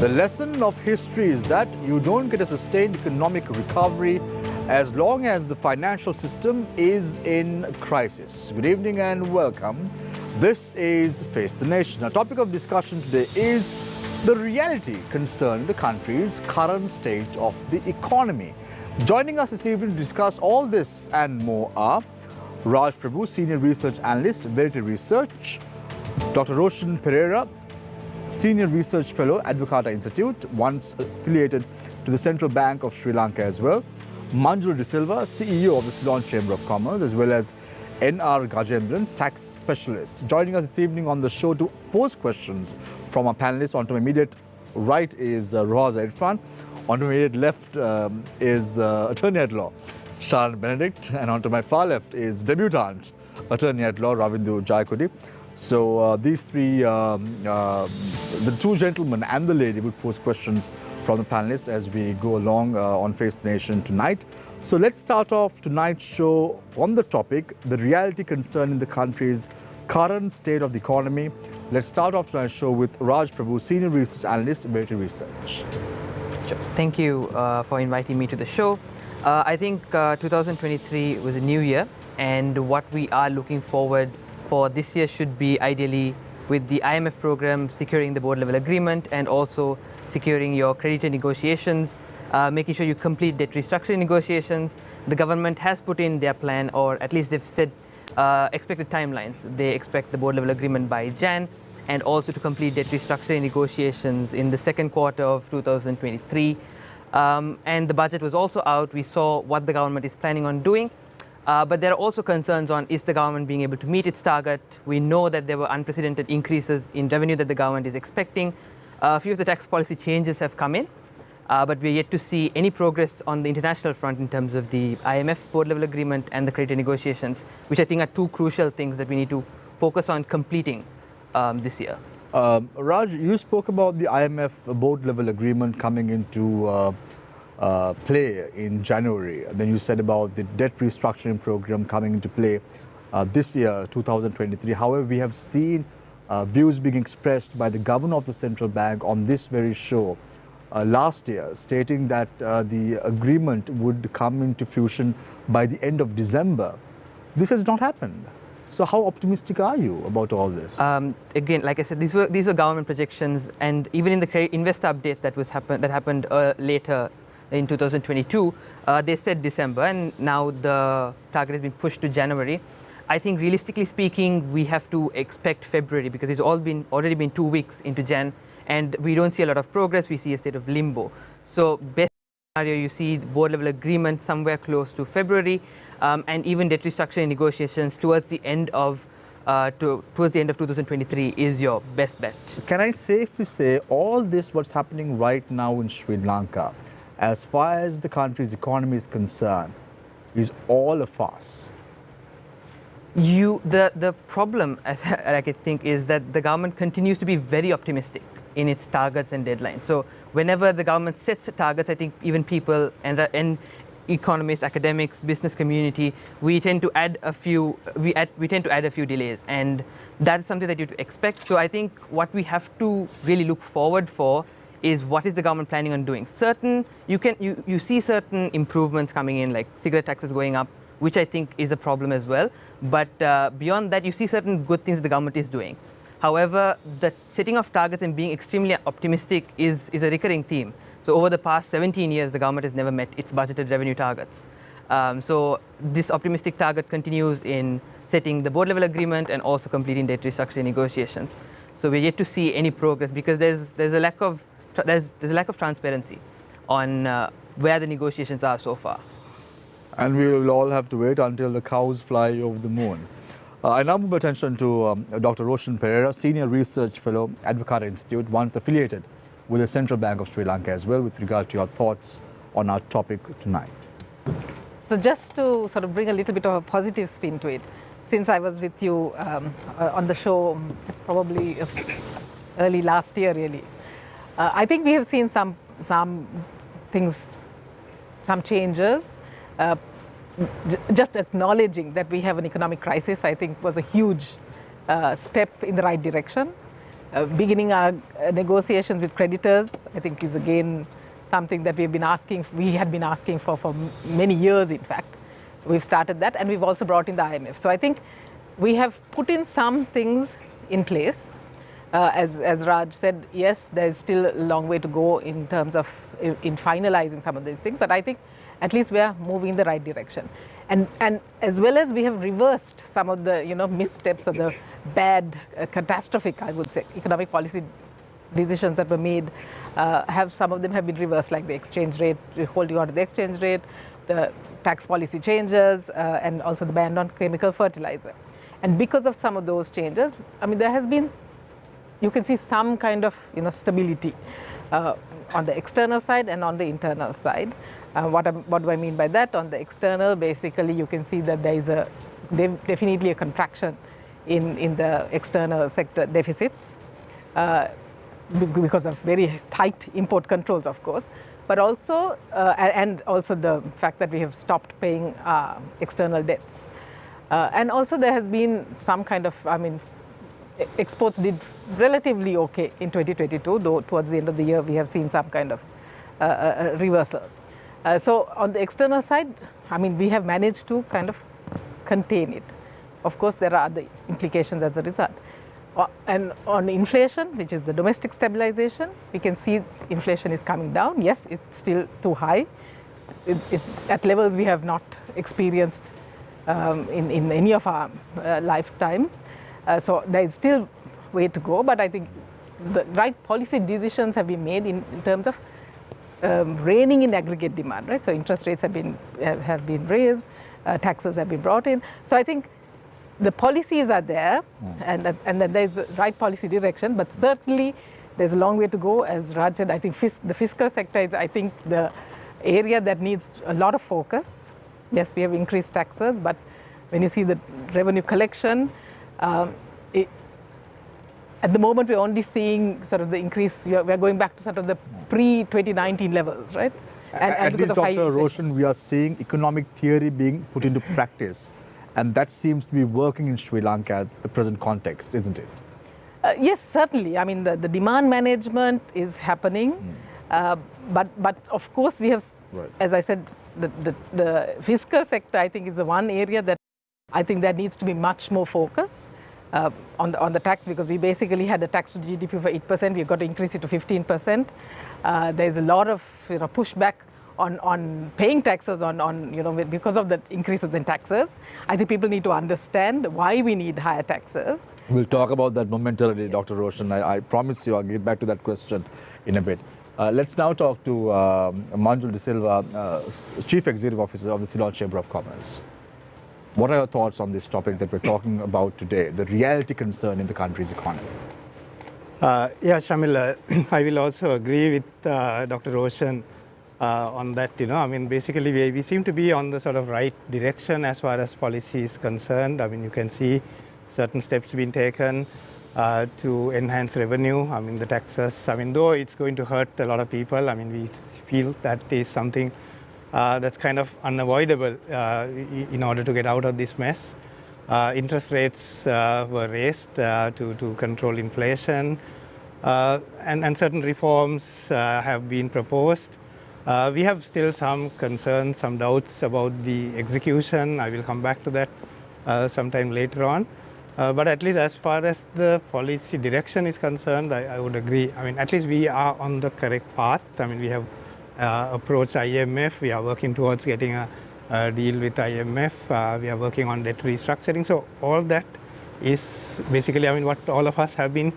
The lesson of history is that you don't get a sustained economic recovery as long as the financial system is in crisis. Good evening and welcome. This is Face the Nation. Our topic of discussion today is the reality concerning the country's current state of the economy. Joining us this evening to discuss all this and more are Raj Prabhu, Senior Research Analyst, Liquidity Research, Dr. Roshan Pereira, Senior Research Fellow, Advocata Institute, once affiliated to the Central Bank of Sri Lanka as well, Manjul De Silva, CEO of the Ceylon Chamber of Commerce, as well as N.R. Gajendran, tax specialist. Joining us this evening on the show to pose questions from our panelists. On to my immediate right is Roaz Irfan. On to my immediate left is Attorney at Law, Sharon Benedict. And on to my far left is debutant Attorney at Law, Ravindu Jayakudi. So these three, the two gentlemen and the lady would pose questions from the panelists as we go along on Face the Nation tonight. So let's start off tonight's show on the topic, the reality concerning the country's current state of the economy. Let's start off tonight's show with Raj Prabhu, Senior Research Analyst, Liquidity Research. Sure. Thank you for inviting me to the show. I think 2023 was a new year, and what we are looking forward for this year should be ideally with the IMF program securing the board level agreement and also securing your creditor negotiations, making sure you complete debt restructuring negotiations. The government has put in their plan, or at least they've said expected timelines. They expect the board level agreement by Jan and also to complete debt restructuring negotiations in the second quarter of 2023. And the budget was also out. We saw what the government is planning on doing. But there are also concerns on is the government being able to meet its target. We know that there were unprecedented increases in revenue that the government is expecting. A few of the tax policy changes have come in, but we're yet to see any progress on the international front in terms of the IMF board level agreement and the creditor negotiations, which I think are two crucial things that we need to focus on completing this year. Raj, you spoke about the IMF board level agreement coming into play in January. And then you said about the debt restructuring program coming into play this year, 2023. However, we have seen views being expressed by the governor of the central bank on this very show last year, stating that the agreement would come into fruition by the end of December. This has not happened. So how optimistic are you about all this? Again, like I said, these were government projections, and even in the investor update that happened later in 2022, they said December, and now the target has been pushed to January. I think realistically speaking, we have to expect February because it's already been 2 weeks into Jan, and we don't see a lot of progress. We see a state of limbo. So best scenario, you see the board level agreement somewhere close to February, and even debt restructuring negotiations towards the end of 2023 is your best bet. Can I safely say all this what's happening right now in Sri Lanka, as far as the country's economy is concerned, is all a farce? The problem, I think, is that the government continues to be very optimistic in its targets and deadlines. So whenever the government sets targets, I think even people and economists, academics, business community, we tend to add a few. We tend to add a few delays, and that's something that you expect. So I think what we have to really look forward for is what is the government planning on doing. You see certain improvements coming in, like cigarette taxes going up, which I think is a problem as well. But beyond that, you see certain good things that the government is doing. However, the setting of targets and being extremely optimistic is a recurring theme. So over the past 17 years, the government has never met its budgeted revenue targets. So this optimistic target continues in setting the board level agreement and also completing debt restructuring negotiations. So we're yet to see any progress because there's a lack of transparency on where the negotiations are so far. And we will all have to wait until the cows fly over the moon. I now move attention to Dr. Roshan Pereira, Senior Research Fellow, Advocata Institute, once affiliated with the Central Bank of Sri Lanka as well, with regard to your thoughts on our topic tonight. So just to sort of bring a little bit of a positive spin to it, since I was with you on the show probably early last year really, I think we have seen some things, some changes. Just acknowledging that we have an economic crisis, I think, was a huge step in the right direction. Beginning our negotiations with creditors, I think, is again something that we had been asking for many years, in fact. We've started that, and we've also brought in the IMF. So I think we have put in some things in place. As Raj said, yes, there's still a long way to go in terms of in finalizing some of these things, but I think at least we are moving in the right direction. And as well as we have reversed some of the missteps or the bad, catastrophic, I would say, economic policy decisions that were made. Some of them have been reversed, like the exchange rate, holding on to the exchange rate, the tax policy changes, and also the ban on chemical fertilizer. And because of some of those changes, I mean, there has been, you can see some kind of stability on the external side and on the internal side. What do I mean by that? On the external, basically, you can see that there is definitely a contraction in the external sector deficits because of very tight import controls, of course, but also and also the fact that we have stopped paying external debts. And also there has been some kind of, I mean, exports did relatively okay in 2022, though towards the end of the year we have seen some kind of reversal. So on the external side, I mean, we have managed to kind of contain it. Of course, there are other implications as a result. And on inflation, which is the domestic stabilization, we can see inflation is coming down. Yes, it's still too high. It's at levels we have not experienced in any of our lifetimes. So there is still way to go, but I think the right policy decisions have been made in terms of reining in aggregate demand, right? So interest rates have been raised, taxes have been brought in. So I think the policies are there, and that there is the right policy direction, but certainly there's a long way to go. As Raj said, I think the fiscal sector is, I think, the area that needs a lot of focus. Yes, we have increased taxes, but when you see the revenue collection, at the moment we're only seeing sort of the increase. We're going back to sort of the pre-2019 levels, right? And at least, Dr. Roshan, we are seeing economic theory being put into practice. And that seems to be working in Sri Lanka at the present context, isn't it? Yes, certainly. I mean, the demand management is happening. But of course, we have, right, as I said, the fiscal sector, I think, is the one area that I think there needs to be much more focus on the tax, because we basically had a tax to GDP for 8%. We've got to increase it to 15%. There's a lot of pushback on paying taxes because of the increases in taxes. I think people need to understand why we need higher taxes. We'll talk about that momentarily, Dr. Roshan. I promise you I'll get back to that question in a bit. Let's now talk to Manjul De Silva, Chief Executive Officer of the Ceylon Chamber of Commerce. What are your thoughts on this topic that we're talking about today, the reality concern in the country's economy? Yeah, Shamil, I will also agree with Dr. Roshan on that. I mean, basically we seem to be on the sort of right direction as far as policy is concerned. I mean, you can see certain steps being taken to enhance revenue. I mean, the taxes, I mean, though it's going to hurt a lot of people, I mean, we feel that is something that's kind of unavoidable in order to get out of this mess. Interest rates were raised to control inflation, and certain reforms have been proposed. We have still some concerns, some doubts about the execution. I will come back to that sometime later on. But at least as far as the policy direction is concerned, I would agree. I mean, at least we are on the correct path. I mean, we have approached IMF. We are working towards getting a deal with IMF. We are working on debt restructuring. So all that is basically, I mean, what all of us have been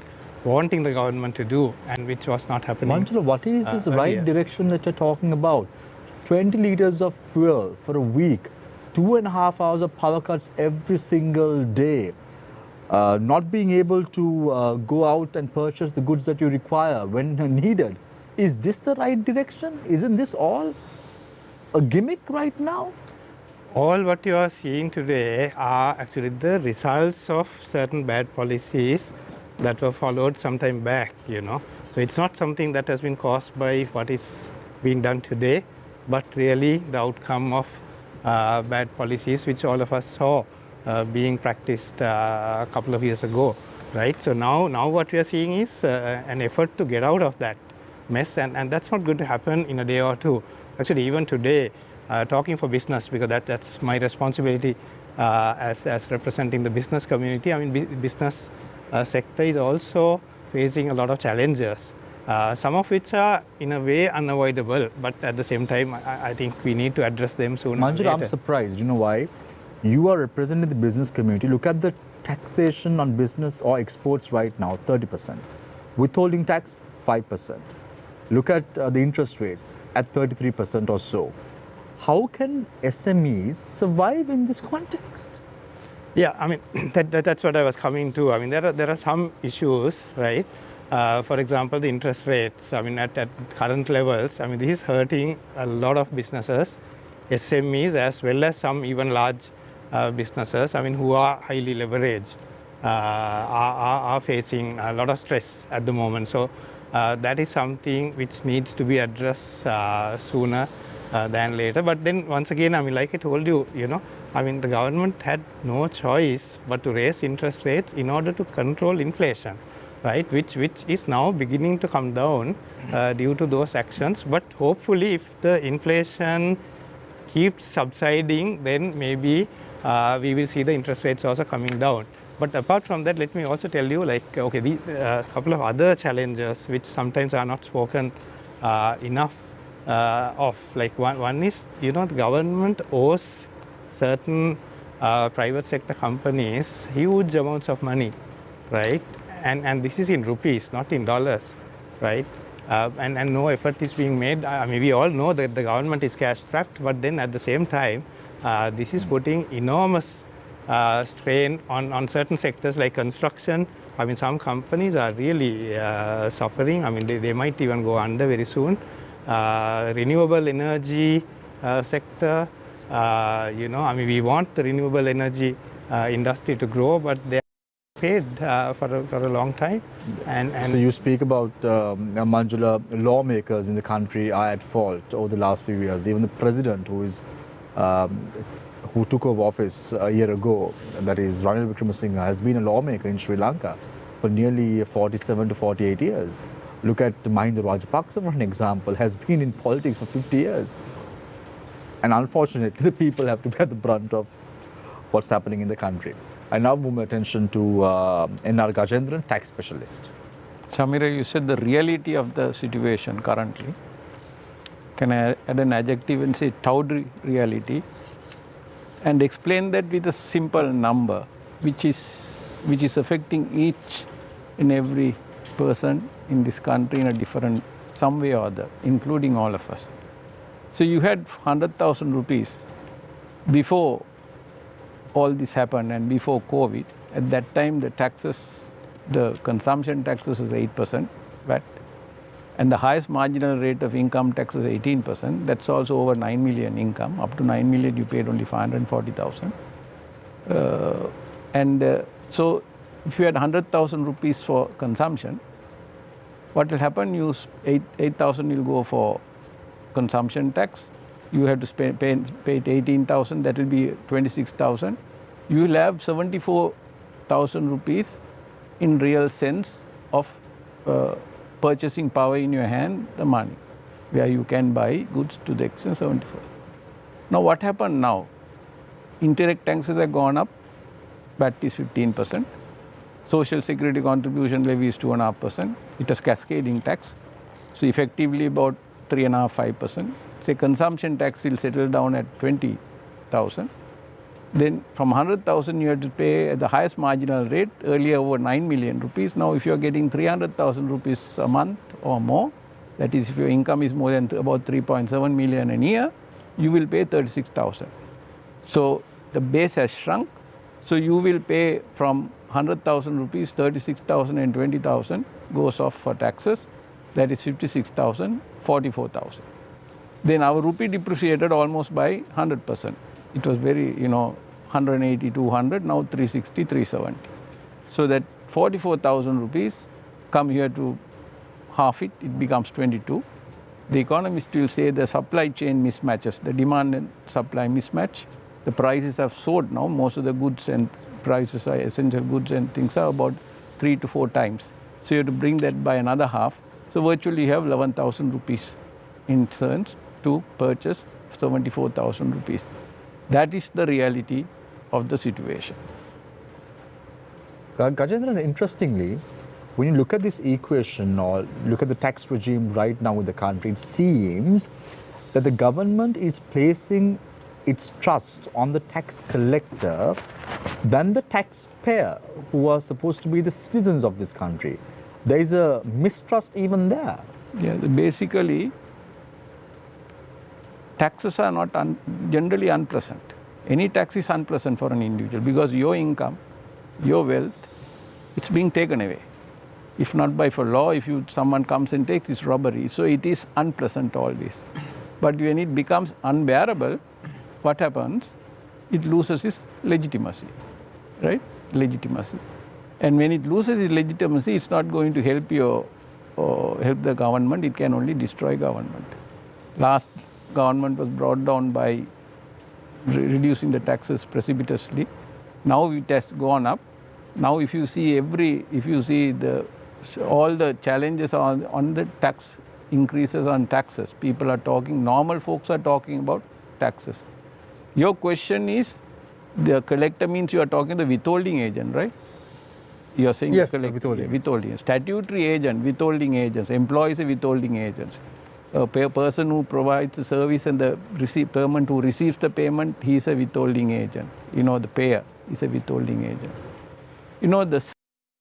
wanting the government to do, and which was not happening. Manjula, what is this right direction that you're talking about? 20 liters of fuel for a week, 2.5 hours of power cuts every single day, not being able to go out and purchase the goods that you require when needed. Is this the right direction? Isn't this all a gimmick right now? All what you are seeing today are actually the results of certain bad policies that were followed some time back, So it's not something that has been caused by what is being done today, but really the outcome of bad policies which all of us saw being practiced a couple of years ago. right? So now what we are seeing is an effort to get out of that mess, and that's not going to happen in a day or two. Actually, even today, talking for business, because that's my responsibility as representing the business community. I mean, business sector is also facing a lot of challenges, some of which are in a way unavoidable, but at the same time, I think we need to address them sooner or Manjula, later. I'm surprised. You know why? You are representing the business community. Look at the taxation on business or exports right now, 30%. Withholding tax, 5%. Look at the interest rates at 33% or so. How can SMEs survive in this context? Yeah, I mean, that's what I was coming to. I mean, there are some issues, right? For example, the interest rates, I mean, at current levels, I mean, this is hurting a lot of businesses, SMEs, as well as some even large businesses, I mean, who are highly leveraged, are facing a lot of stress at the moment. So that is something which needs to be addressed sooner than later. But then once again, I mean, like I told you, I mean, the government had no choice but to raise interest rates in order to control inflation, right? Which is now beginning to come down due to those actions. But hopefully, if the inflation keeps subsiding, then maybe we will see the interest rates also coming down. But apart from that, let me also tell you, like, okay, the couple of other challenges which sometimes are not spoken enough of. Like one is, the government owes certain private sector companies huge amounts of money, right? And this is in rupees, not in dollars, right? And no effort is being made. I mean, we all know that the government is cash strapped, but then at the same time, this is putting enormous strain on certain sectors like construction. I mean, some companies are really suffering. I mean, they might even go under very soon. Renewable energy sector, I mean, we want the renewable energy industry to grow, but they are paid for a long time. And so you speak about Manjula, lawmakers in the country are at fault over the last few years. Even the president, who took over office a year ago, that is Ranil Wickremesinghe, has been a lawmaker in Sri Lanka for nearly 47 to 48 years. Look at Mahinda Rajapaksa, for an example, has been in politics for 50 years. And unfortunately, the people have to bear the brunt of what's happening in the country. I now move my attention to N.R. Gajendran, tax specialist. Shamira, you said the reality of the situation currently. Can I add an adjective and say tawdry reality? And explain that with a simple number, which is affecting each and every person in this country in a different, some way or other, including all of us. So you had 100,000 rupees before all this happened and before COVID. At that time, the taxes, the consumption taxes was 8% VAT, and the highest marginal rate of income tax was 18%. That's also over 9 million income. Up to 9 million, you paid only 540,000. So if you had 100,000 rupees for consumption, what will happen? 8,000 will go for consumption tax. You have to pay 18,000. That will be 26,000. You will have 74,000 rupees in real sense of purchasing power in your hand, the money, where you can buy goods to the extent 74. Now what happened now? Indirect taxes have gone up, VAT is 15%, social security contribution levy is 2.5%, it is cascading tax, so effectively about 3.5–5%. Say consumption tax will settle down at 20,000. Then from 100,000 you have to pay at the highest marginal rate, earlier over 9 million rupees. Now if you are getting 300,000 rupees a month or more, that is if your income is more than about 3.7 million a year, you will pay 36,000. So the base has shrunk. So you will pay from 100,000 rupees, 36,000 and 20,000 goes off for taxes. That is 56,000, 44,000. Then our rupee depreciated almost by 100%. It was very, 180, 200, now 360, 370. So that 44,000 rupees come here to half it, it becomes 22. The economists will say the supply chain mismatches, the demand and supply mismatch. The prices have soared now. Most of the goods and prices are essential goods and things are about 3 to 4 times. So you have to bring that by another half. So virtually you have 11,000 rupees in cents to purchase 74,000 rupees. That is the reality of the situation. Gajendran, interestingly, when you look at this equation or look at the tax regime right now in the country, it seems that the government is placing its trust on the tax collector than the taxpayer, who are supposed to be the citizens of this country. There is a mistrust even there. Yeah, basically, taxes are not generally unpleasant. Any tax is unpleasant for an individual because your income, your wealth, it's being taken away. If not by for law, if someone comes and takes, it's robbery. So it is unpleasant always. But when it becomes unbearable, what happens? It loses its legitimacy, right? Legitimacy. And when it loses its legitimacy, it's not going to help help the government. It can only destroy government. Last government was brought down by reducing the taxes precipitously. Now it has gone up. Now if you see all the challenges on the tax increases on taxes, people are talking, normal folks are talking about taxes. Your question is, the collector means you are talking the withholding agent, right? You are saying yes, withholding. Statutory agent, withholding agents, employees are withholding agents. A person who provides the service and the payment who receives the payment, he is a withholding agent. The payer is a withholding agent. The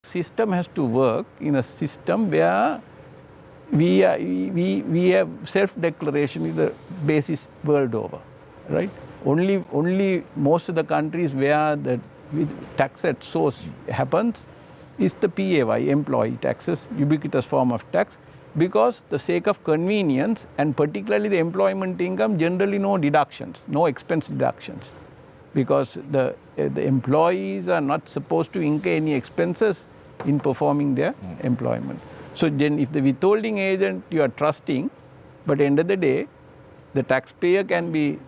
system has to work in a system where we have self-declaration is the basis world over, right? Only most of the countries where the tax at source happens is the PAY, employee taxes, ubiquitous form of tax, because the sake of convenience and particularly the employment income, generally no deductions, no expense deductions, because the employees are not supposed to incur any expenses in performing their employment. So then if the withholding agent you are trusting, but at the end of the day, the taxpayer can be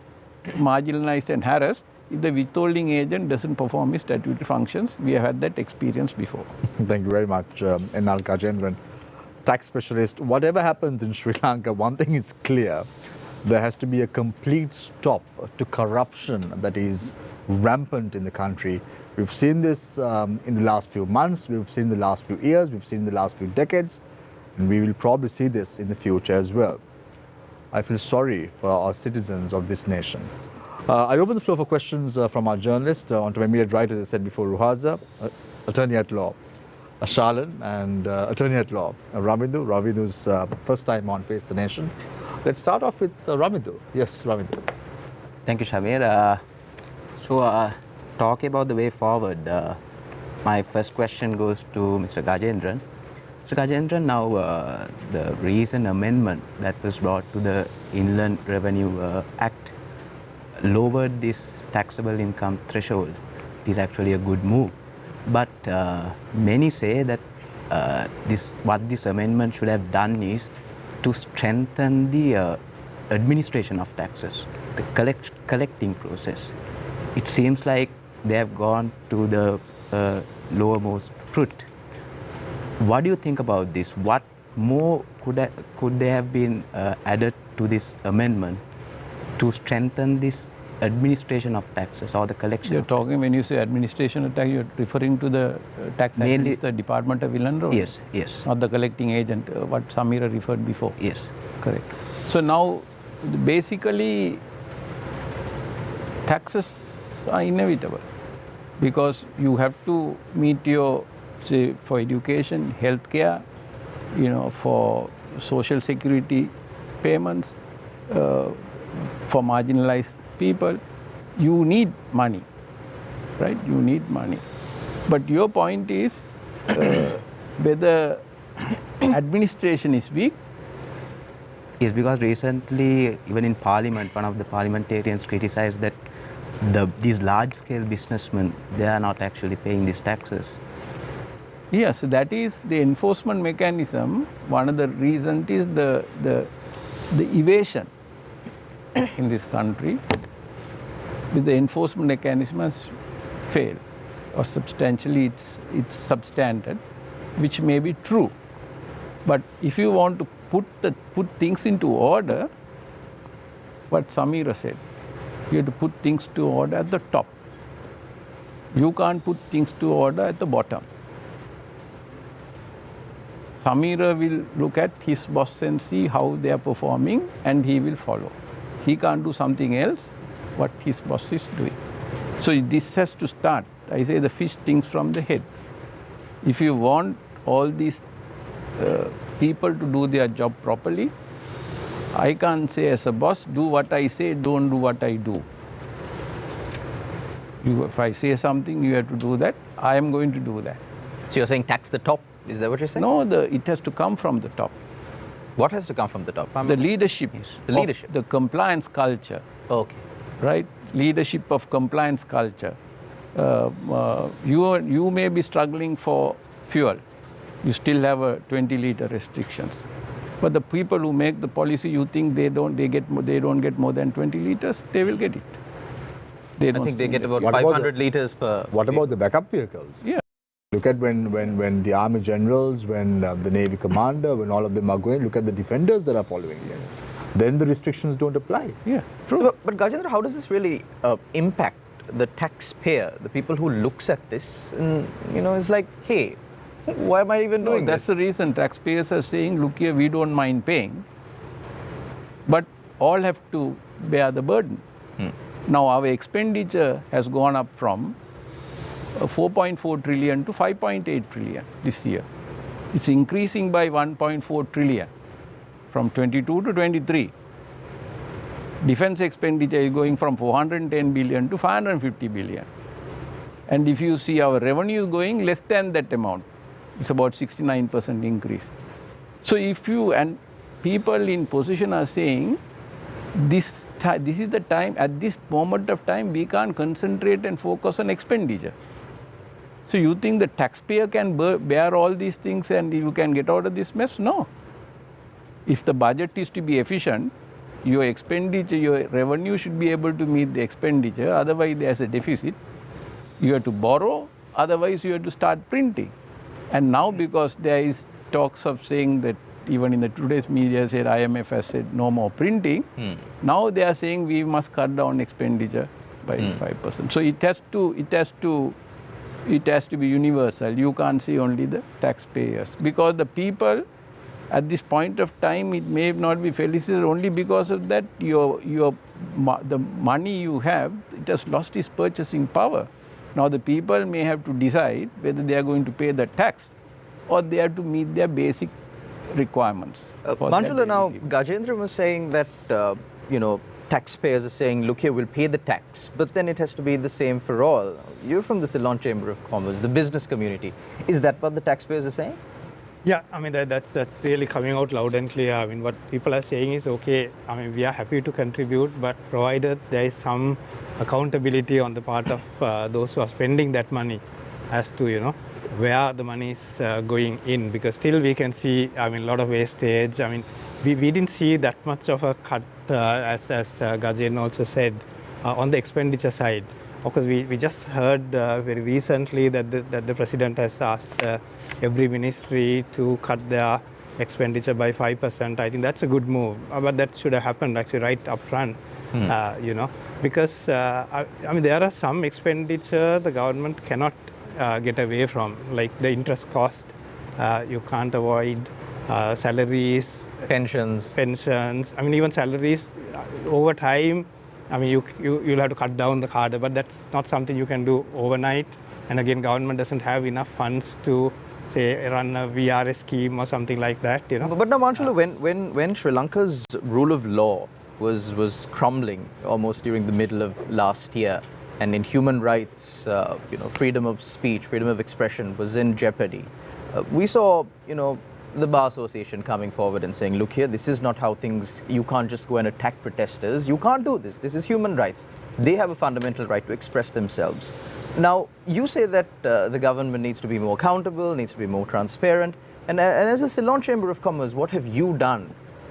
marginalized and harassed if the withholding agent doesn't perform his statutory functions. We have had that experience before. Thank you very much, N.R. Gajendran. Tax specialist, whatever happens in Sri Lanka, one thing is clear. There has to be a complete stop to corruption that is rampant in the country. We've seen this in the last few months, we've seen the last few years, we've seen the last few decades, and we will probably see this in the future as well. I feel sorry for our citizens of this nation. I open the floor for questions from our journalists. On to my immediate right, as I said before, Ruhaza, attorney at law, Shalan, and attorney at law, Ramindu. Ramindu's first time on Face the Nation. Let's start off with Ramindu. Yes, Ramindu. Thank you, Shamir. Talking about the way forward, my first question goes to Mr. Gajendran. Mr. Gajendran, now the recent amendment that was brought to the Inland Revenue Act lowered this taxable income threshold. It is actually a good move. But many say that what this amendment should have done is to strengthen the administration of taxes, the collecting process. It seems like they have gone to the lowermost fruit. What do you think about this? What more could they have been added to this amendment to strengthen this administration of taxes or the collection? You're talking, when you say administration of tax, you're referring to the tax mainly the Department of Inland Road? Yes, yes. Not the collecting agent, what Samira referred before? Yes. Correct. So now, basically, taxes are inevitable because you have to meet your, say, for education, healthcare, for social security payments, for marginalized people, you need money, right? You need money. But your point is whether administration is weak. Yes, because recently, even in Parliament, one of the parliamentarians criticized that these large-scale businessmen, they are not actually paying these taxes. Yes, that is the enforcement mechanism. One of the reasons is the evasion in this country. With the enforcement mechanism has failed, or substantially it's substandard. which may be true. But if you want to put things into order, what Samira said, you have to put things to order at the top. You can't put things to order at the bottom. Samira will look at his boss and see how they are performing, and he will follow. He can't do something else what his boss is doing. So this has to start. I say the fish things from the head. If you want all these people to do their job properly, I can't say as a boss, do what I say, don't do what I do. If I say something, you have to do that. I am going to do that. So you're saying tax the top? Is that what you're saying? No, it has to come from the top. What has to come from the top? The leadership. The leadership. The compliance culture. Okay. Right? Leadership of compliance culture. You may be struggling for fuel. You still have a 20-liter restrictions. But the people who make the policy, you think they don't get more than 20 liters, they will get it. I think they get about 500 liters per. What about the backup vehicles? Yeah. Look at when the army generals, when the navy commander, when all of them are going, look at the defenders that are following them. Then the restrictions don't apply. Yeah, true. So, but Gajendra, how does this really impact the taxpayer, the people who looks at this and, is like, hey, why am I even doing That's this? the reason taxpayers are saying, look here, we don't mind paying, but all have to bear the burden. Now our expenditure has gone up from 4.4 trillion to 5.8 trillion this year. It's increasing by 1.4 trillion from 22 to 23. Defense expenditure is going from 410 billion to 550 billion. And if you see our revenue is going less than that amount, it's about 69% increase. So if you, and people in position are saying, this is the time, at this moment of time, we can't concentrate and focus on expenditure. So you think the taxpayer can bear all these things and you can get out of this mess? No. If the budget is to be efficient, your expenditure, your revenue should be able to meet the expenditure, otherwise there's a deficit. You have to borrow, otherwise you have to start printing. And now because there is talks of saying that even in the today's media said IMF has said no more printing, now they are saying we must cut down expenditure by 5%. So it has to be universal. You can't see only the taxpayers, because the people at this point of time, it may not be felicitated only because of that the money you have, it has lost its purchasing power. Now the people may have to decide whether they are going to pay the tax or they have to meet their basic requirements. Manjula, now Gajendra was saying that taxpayers are saying, look here, we'll pay the tax, but then it has to be the same for all. You're from the Ceylon Chamber of Commerce, the business community. Is that what the taxpayers are saying? Yeah, I mean, that's really coming out loud and clear. I mean, what people are saying is, okay, I mean, we are happy to contribute, but provided there is some accountability on the part of those who are spending that money as to, where the money is going in, because still we can see, I mean, a lot of wastage. I mean, we didn't see that much of a cut, as Gajen also said, on the expenditure side. Of course, we just heard very recently that the president has asked every ministry to cut their expenditure by 5%. I think that's a good move, but that should have happened actually right up front, because I mean, there are some expenditure the government cannot get away from, like the interest cost. You can't avoid salaries, pensions. I mean, even salaries over time. I mean, you'll have to cut down the cadre, but that's not something you can do overnight. And again, government doesn't have enough funds to, say, run a VRS scheme or something like that, But now, Manjula, when Sri Lanka's rule of law was crumbling almost during the middle of last year, and in human rights, freedom of speech, freedom of expression was in jeopardy, we saw, the Bar Association coming forward and saying, look here, this is not how things, you can't just go and attack protesters, you can't do this, this is human rights. They have a fundamental right to express themselves. Now, you say that the government needs to be more accountable, needs to be more transparent, and as a Ceylon Chamber of Commerce, what have you done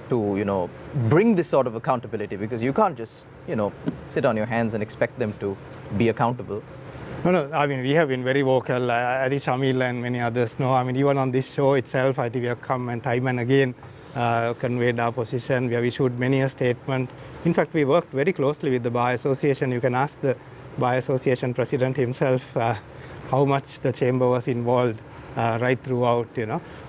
to, bring this sort of accountability? Because you can't just, sit on your hands and expect them to be accountable. No, I mean, we have been very vocal. I think Shamil and many others know. I mean, even on this show itself, I think we have come and time and again conveyed our position. We have issued many a statement. In fact, we worked very closely with the Bar Association. You can ask the Bar Association president himself how much the chamber was involved right throughout,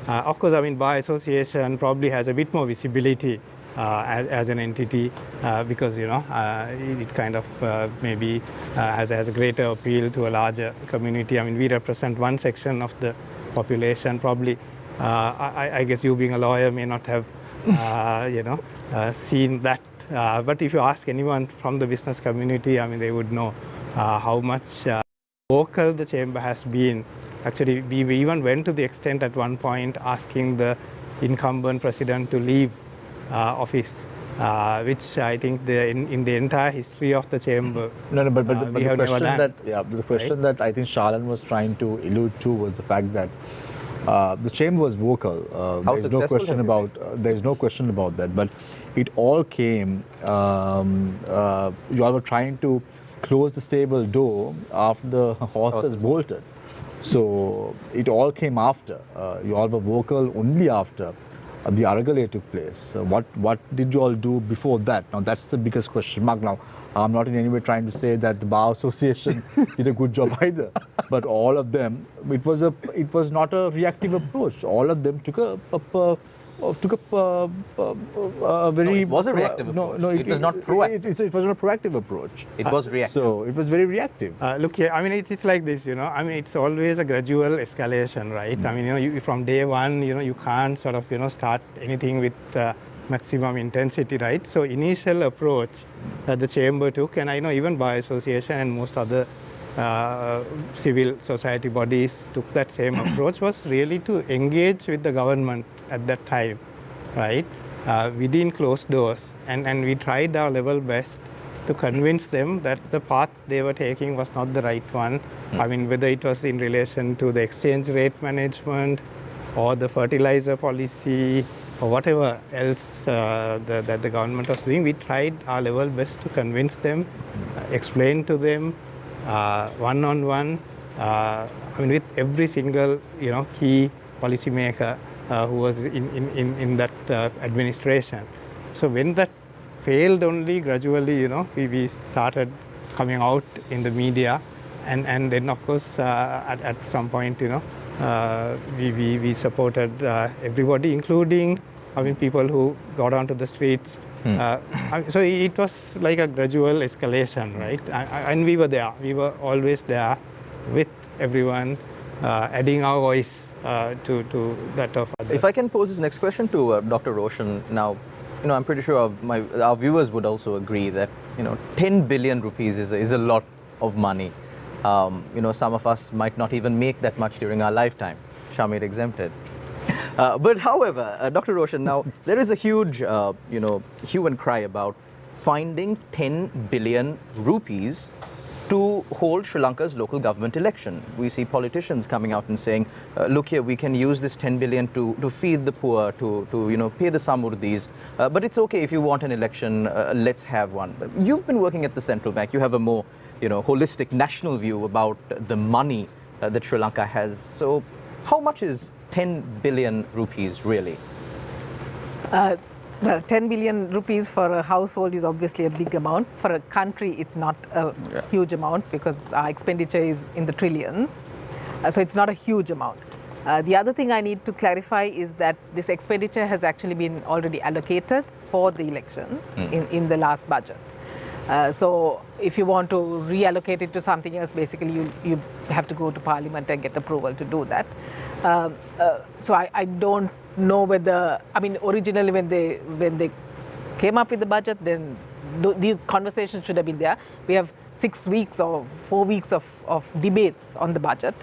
Of course, I mean, Bar Association probably has a bit more visibility as an entity because it kind of maybe has a greater appeal to a larger community. I mean, we represent one section of the population. Probably, I guess you being a lawyer may not have seen that. But if you ask anyone from the business community, I mean, they would know how much vocal the chamber has been. Actually, we even went to the extent at one point asking the incumbent president to leave office, which I think in the entire history of the chamber. But the question that I think Shalan was trying to allude to was the fact that the chamber was vocal. There's no question about that. But it all came. You all were trying to close the stable door after the horses bolted. So it all came after. You all were vocal only after the Aragalaya took place. What did you all do before that? Now that's the biggest question mark. Now I'm not in any way trying to say that the Bar Association did a good job either, but all of them, it was not a reactive approach. All of them took a very. It was a reactive approach. It was not proactive. It was not a proactive approach. It was reactive. So it was very reactive. Look here, I mean, it's like this, I mean, it's always a gradual escalation, right? I mean, from day one, you can't sort of, start anything with maximum intensity, right? So initial approach that the chamber took, and I know even Bar Association and most other civil society bodies took that same approach, was really to engage with the government at that time, right? Within closed doors, and we tried our level best to convince them that the path they were taking was not the right one. I mean, whether it was in relation to the exchange rate management or the fertilizer policy or whatever else that the government was doing, we tried our level best to convince them, explain to them one-on-one, I mean, with every single key policymaker who was in that administration. So when that failed, only gradually, we started coming out in the media, and then of course at some point, we supported everybody, including people who got onto the streets. So it was like a gradual escalation, right? And we were there. We were always there with everyone, adding our voice to that of others. If I can pose this next question to Dr. Roshan now, I'm pretty sure our viewers would also agree that 10 billion rupees is a lot of money. Some of us might not even make that much during our lifetime, Shamir exempted. But however, Dr. Roshan, now there is a huge hue and cry about finding 10 billion rupees to hold Sri Lanka's local government election. We see politicians coming out and saying, look here, we can use this 10 billion to feed the poor, to pay the samurdis, but it's okay if you want an election, let's have one. You've been working at the central bank. You have a more holistic national view about the money that Sri Lanka has. So how much is 10 billion rupees really? Well, 10 billion rupees for a household is obviously a big amount. For a country, it's not a huge amount because our expenditure is in the trillions. So it's not a huge amount. The other thing I need to clarify is that this expenditure has actually been already allocated for the elections in the last budget. So if you want to reallocate it to something else, basically you have to go to Parliament and get approval to do that. So I don't know whether, originally when they came up with the budget, then these conversations should have been there. We have 6 weeks or 4 weeks of debates on the budget.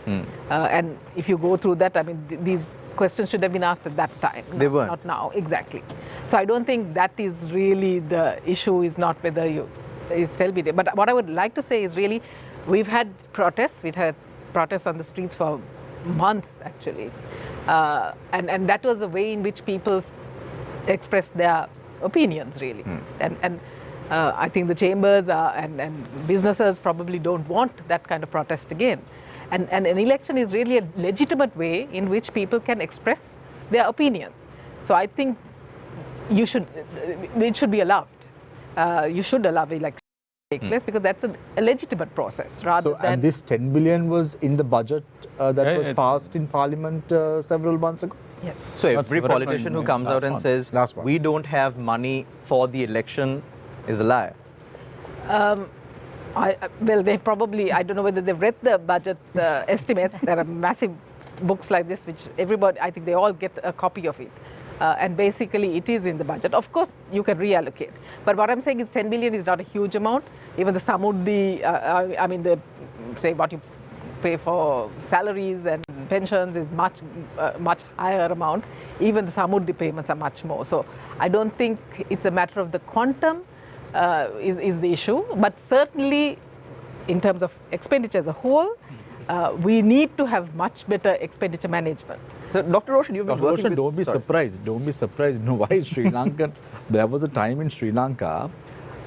And if you go through that, these questions should have been asked at that time. They weren't. Not now, exactly. So I don't think that is really the issue, is not whether it's still be there. But what I would like to say is really, we've had protests on the streets for months actually. And that was a way in which people expressed their opinions really. And I think the chambers and businesses probably don't want that kind of protest again. And an election is really a legitimate way in which people can express their opinion. So I think it should be allowed. You should allow elections to take place because that's a legitimate process rather than... And this 10 billion was in the budget that was passed in Parliament several months ago? Yes. So every politician who comes out and says, we don't have money for the election is a liar. Well, they probably, I don't know whether they've read the budget estimates. There are massive books like this, which everybody, I think they all get a copy of it. And basically it is in the budget. Of course, you can reallocate. But what I'm saying is 10 billion is not a huge amount. Even the Samuddi, I mean, say what you pay for salaries and pensions is much higher amount. Even the Samuddi payments are much more. So I don't think it's a matter of the quantum is the issue, but certainly in terms of expenditure as a whole, we need to have much better expenditure management. So, Dr. Roshan, you've been working with... Don't be surprised. Don't be surprised. You know why Sri Lanka? There was a time in Sri Lanka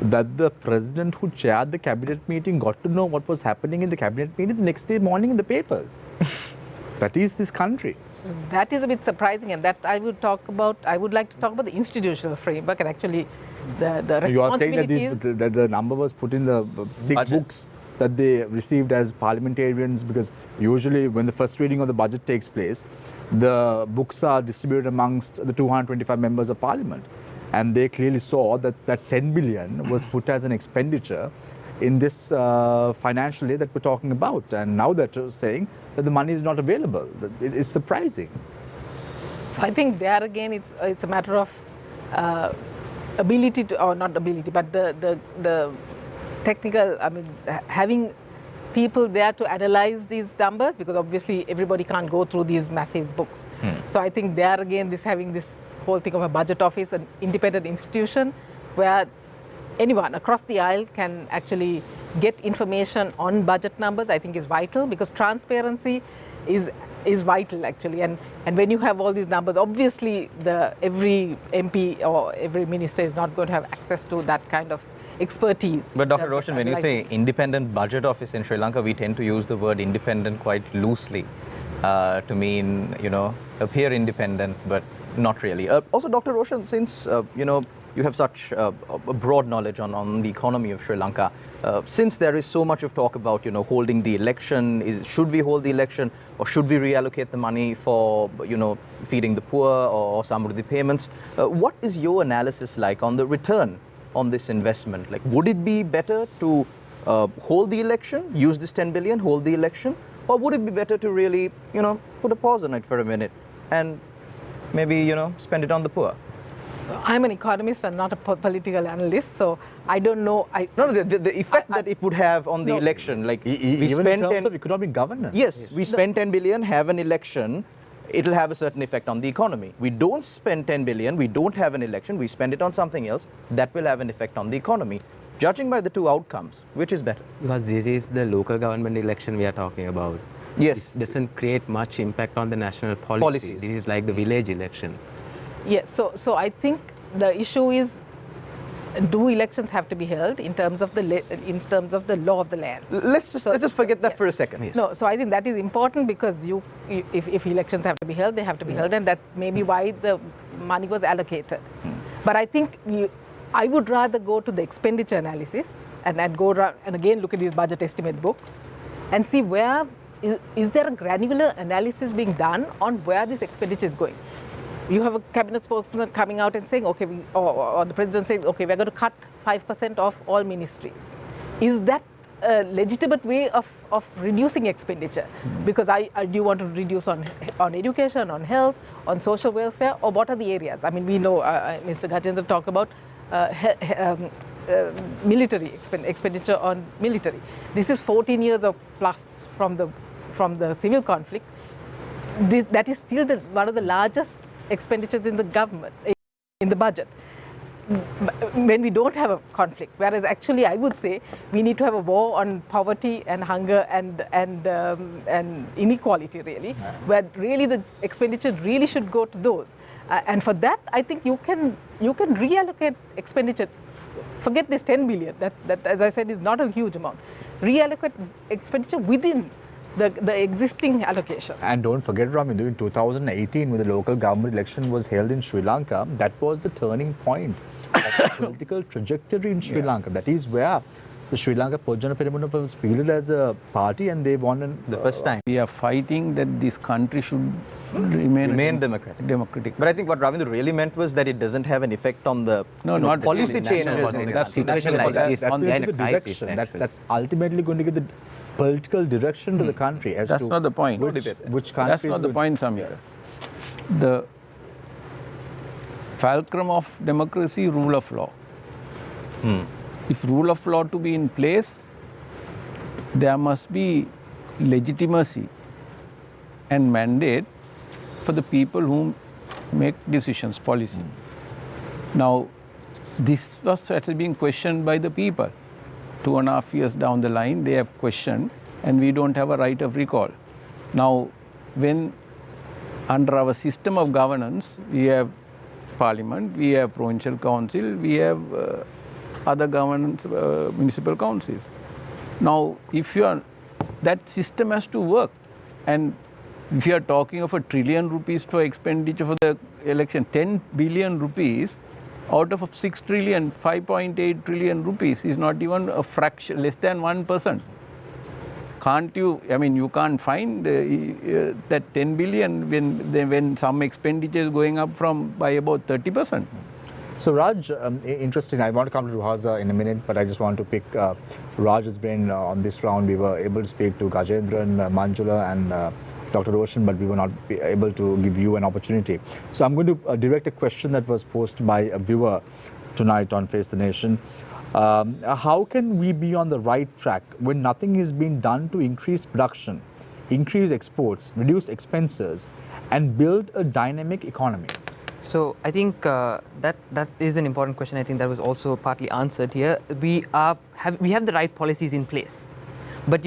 that the president who chaired the cabinet meeting got to know what was happening in the cabinet meeting the next day morning in the papers. That is this country. That is a bit surprising, and that I would like to talk about the institutional framework and actually the responsibilities. You are saying that the number was put in the thick books that they received as parliamentarians, because usually when the first reading of the budget takes place, the books are distributed amongst the 225 members of parliament. And they clearly saw that 10 billion was put as an expenditure in this financial year that we're talking about. And now they're saying that the money is not available. It is surprising. So I think there again, it's a matter of ability to, or not ability, but the technical, I mean, having people there to analyze these numbers, because obviously everybody can't go through these massive books. So I think there again, having this whole thing of a budget office, an independent institution where anyone across the aisle can actually get information on budget numbers, I think is vital, because transparency is vital actually. And when you have all these numbers, obviously every MP or every minister is not going to have access to that kind of expertise. But Dr. Roshan, when you say independent budget office in Sri Lanka, we tend to use the word independent quite loosely to mean, appear independent, but not really. Also, Dr. Roshan, since, you have such a broad knowledge on the economy of Sri Lanka, since there is so much of talk about, holding the election, should we hold the election or should we reallocate the money for, feeding the poor or some of the payments? What is your analysis like on the return on this investment? Like, would it be better to hold the election, use this 10 billion, hold the election, or would it be better to really, put a pause on it for a minute and maybe, spend it on the poor? So I'm an economist and not a political analyst, so I don't know. The effect that it would have on the election, like even in terms of economic governance. Yes, we spend 10 billion, have an election, it'll have a certain effect on the economy. We don't spend 10 billion, we don't have an election, we spend it on something else, that will have an effect on the economy. Judging by the two outcomes, which is better? Because this is the local government election we are talking about. Yes. It doesn't create much impact on the national policy. This is like the village election. Yes, so I think the issue is, do elections have to be held in terms of the law of the land? Let's just forget that for a second. Yes. No, so I think that is important, because if elections have to be held, they have to be held, and that may be why the money was allocated. But I think I would rather go to the expenditure analysis and go around and again look at these budget estimate books and see where is there a granular analysis being done on where this expenditure is going. You have a cabinet spokesman coming out and saying, okay, or the president saying, okay, we're going to cut 5% of all ministries. Is that a legitimate way of reducing expenditure? Because do you want to reduce on education, on health, on social welfare, or what are the areas? I mean, we know Mr. Gajendra talked about military expenditure on military. This is 14 years of plus from the civil conflict. That is still one of the largest expenditures in the government, in the budget, when we don't have a conflict. Whereas actually I would say we need to have a war on poverty and hunger and inequality really, where really the expenditure really should go to those. And for that I think you can reallocate expenditure forget this 10 billion, that as I said is not a huge amount. Reallocate expenditure within the existing allocation. And don't forget, Ramin, in 2018, when the local government election was held in Sri Lanka, that was the turning point of the political trajectory in Sri Lanka. That is where the Sri Lanka Pojana Peramuna was fielded as a party, and they won the first time. We are fighting that this country should remain democratic. But I think what Ravindra really meant was that it doesn't have an effect on the not policy changes. That's ultimately going to give the political direction to the country as that's to not the point. Which country. That's not the point, Samir. The fulcrum of democracy, rule of law. If rule of law to be in place, there must be legitimacy and mandate for the people who make decisions, policy. Now, this was actually being questioned by the people. 2.5 years down the line, they have questioned, and we don't have a right of recall. Now, when under our system of governance, we have parliament, we have provincial council, we have other governance, municipal councils. Now, if you are, that system has to work, and if you are talking of ₹1 trillion for expenditure for the election, 10 billion rupees out of 6 trillion, 5.8 trillion rupees is not even a fraction, less than 1%. Can't you, I mean, you can't find that 10 billion when some expenditure is going up by about 30%. So Raj, interesting, I want to come to Ruhaza in a minute, but I just want to pick Raj's brain on this round. We were able to speak to Gajendran, Manjula and Dr. Roshan, but we were not able to give you an opportunity. So I'm going to direct a question that was posed by a viewer tonight on Face the Nation. How can we be on the right track when nothing is being done to increase production, increase exports, reduce expenses, and build a dynamic economy? So I think that is an important question. I think that was also partly answered here. We have the right policies in place, but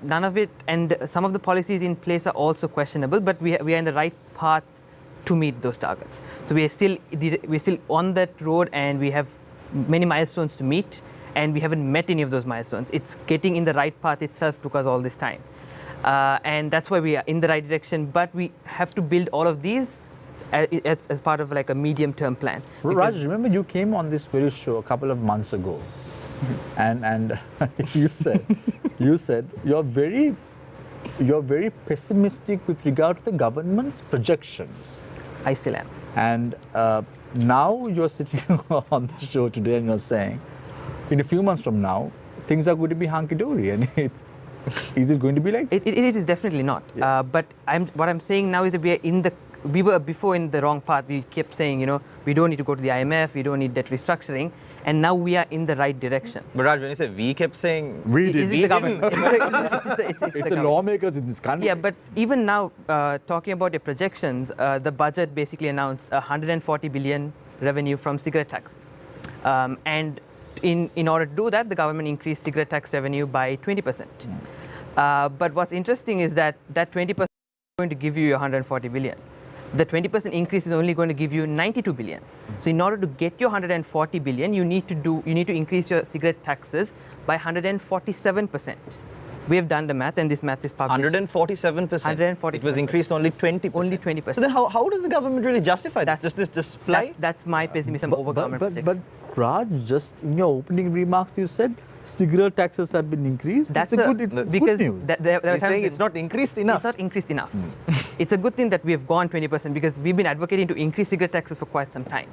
none of it, and some of the policies in place are also questionable. But we are in the right path to meet those targets. So we're still on that road, and we have many milestones to meet, and we haven't met any of those milestones. It's getting in the right path itself took us all this time, and that's why we are in the right direction. But we have to build all of these as part of like a medium-term plan. Raj, remember you came on this very show a couple of months ago, and you said you're very pessimistic with regard to the government's projections. I still am. And now you're sitting on the show today and you're saying, in a few months from now, things are going to be hunky-dory, and is it going to be like? It is definitely not. Yeah. But what I'm saying now is that we were before in the wrong path. We kept saying, we don't need to go to the IMF, we don't need debt restructuring, and now we are in the right direction. But Raj, when you say we kept saying, we did. It's the government. It's the lawmakers in this country. Yeah, but even now, talking about the projections, the budget basically announced 140 billion revenue from cigarette taxes, and in order to do that, the government increased cigarette tax revenue by 20%. But what's interesting is that 20% is going to give you 140 billion. The 20% increase is only going to give you 92 billion. So in order to get your 140 billion, you need to increase your cigarette taxes by 147%. We have done the math, and this math is published. 147%. 147%. It was increased only 20%. Only 20%. So then, how does the government really justify that? Just fly? That's my pessimism over government projection. But Raj, just in your opening remarks, you said cigarette taxes have been increased. That's good news. He's saying it's not increased enough. It's not increased enough. It's a good thing that we have gone 20% because we've been advocating to increase cigarette taxes for quite some time.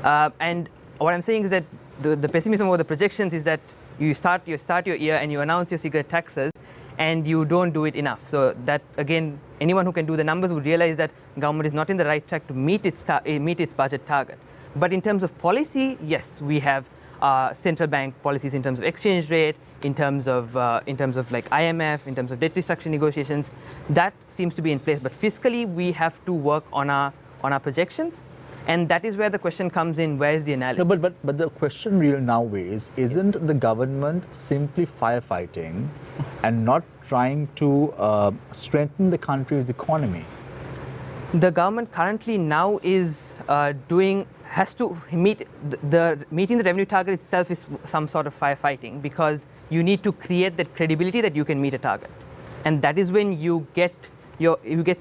And what I'm saying is that the pessimism over the projections is that you start your year and you announce your cigarette taxes and you don't do it enough. So that again, anyone who can do the numbers would realize that government is not in the right track to meet its budget target. But in terms of policy, yes, we have central bank policies in terms of exchange rate, in terms of like IMF, in terms of debt restructuring negotiations. That seems to be in place. But fiscally, we have to work on our projections, and that is where the question comes in. Where is the analysis? No, but the question real now is, isn't the government simply firefighting and not trying to strengthen the country's economy? The government currently now is has to meet meeting the revenue target itself is some sort of firefighting, because you need to create that credibility that you can meet a target, and that is when you get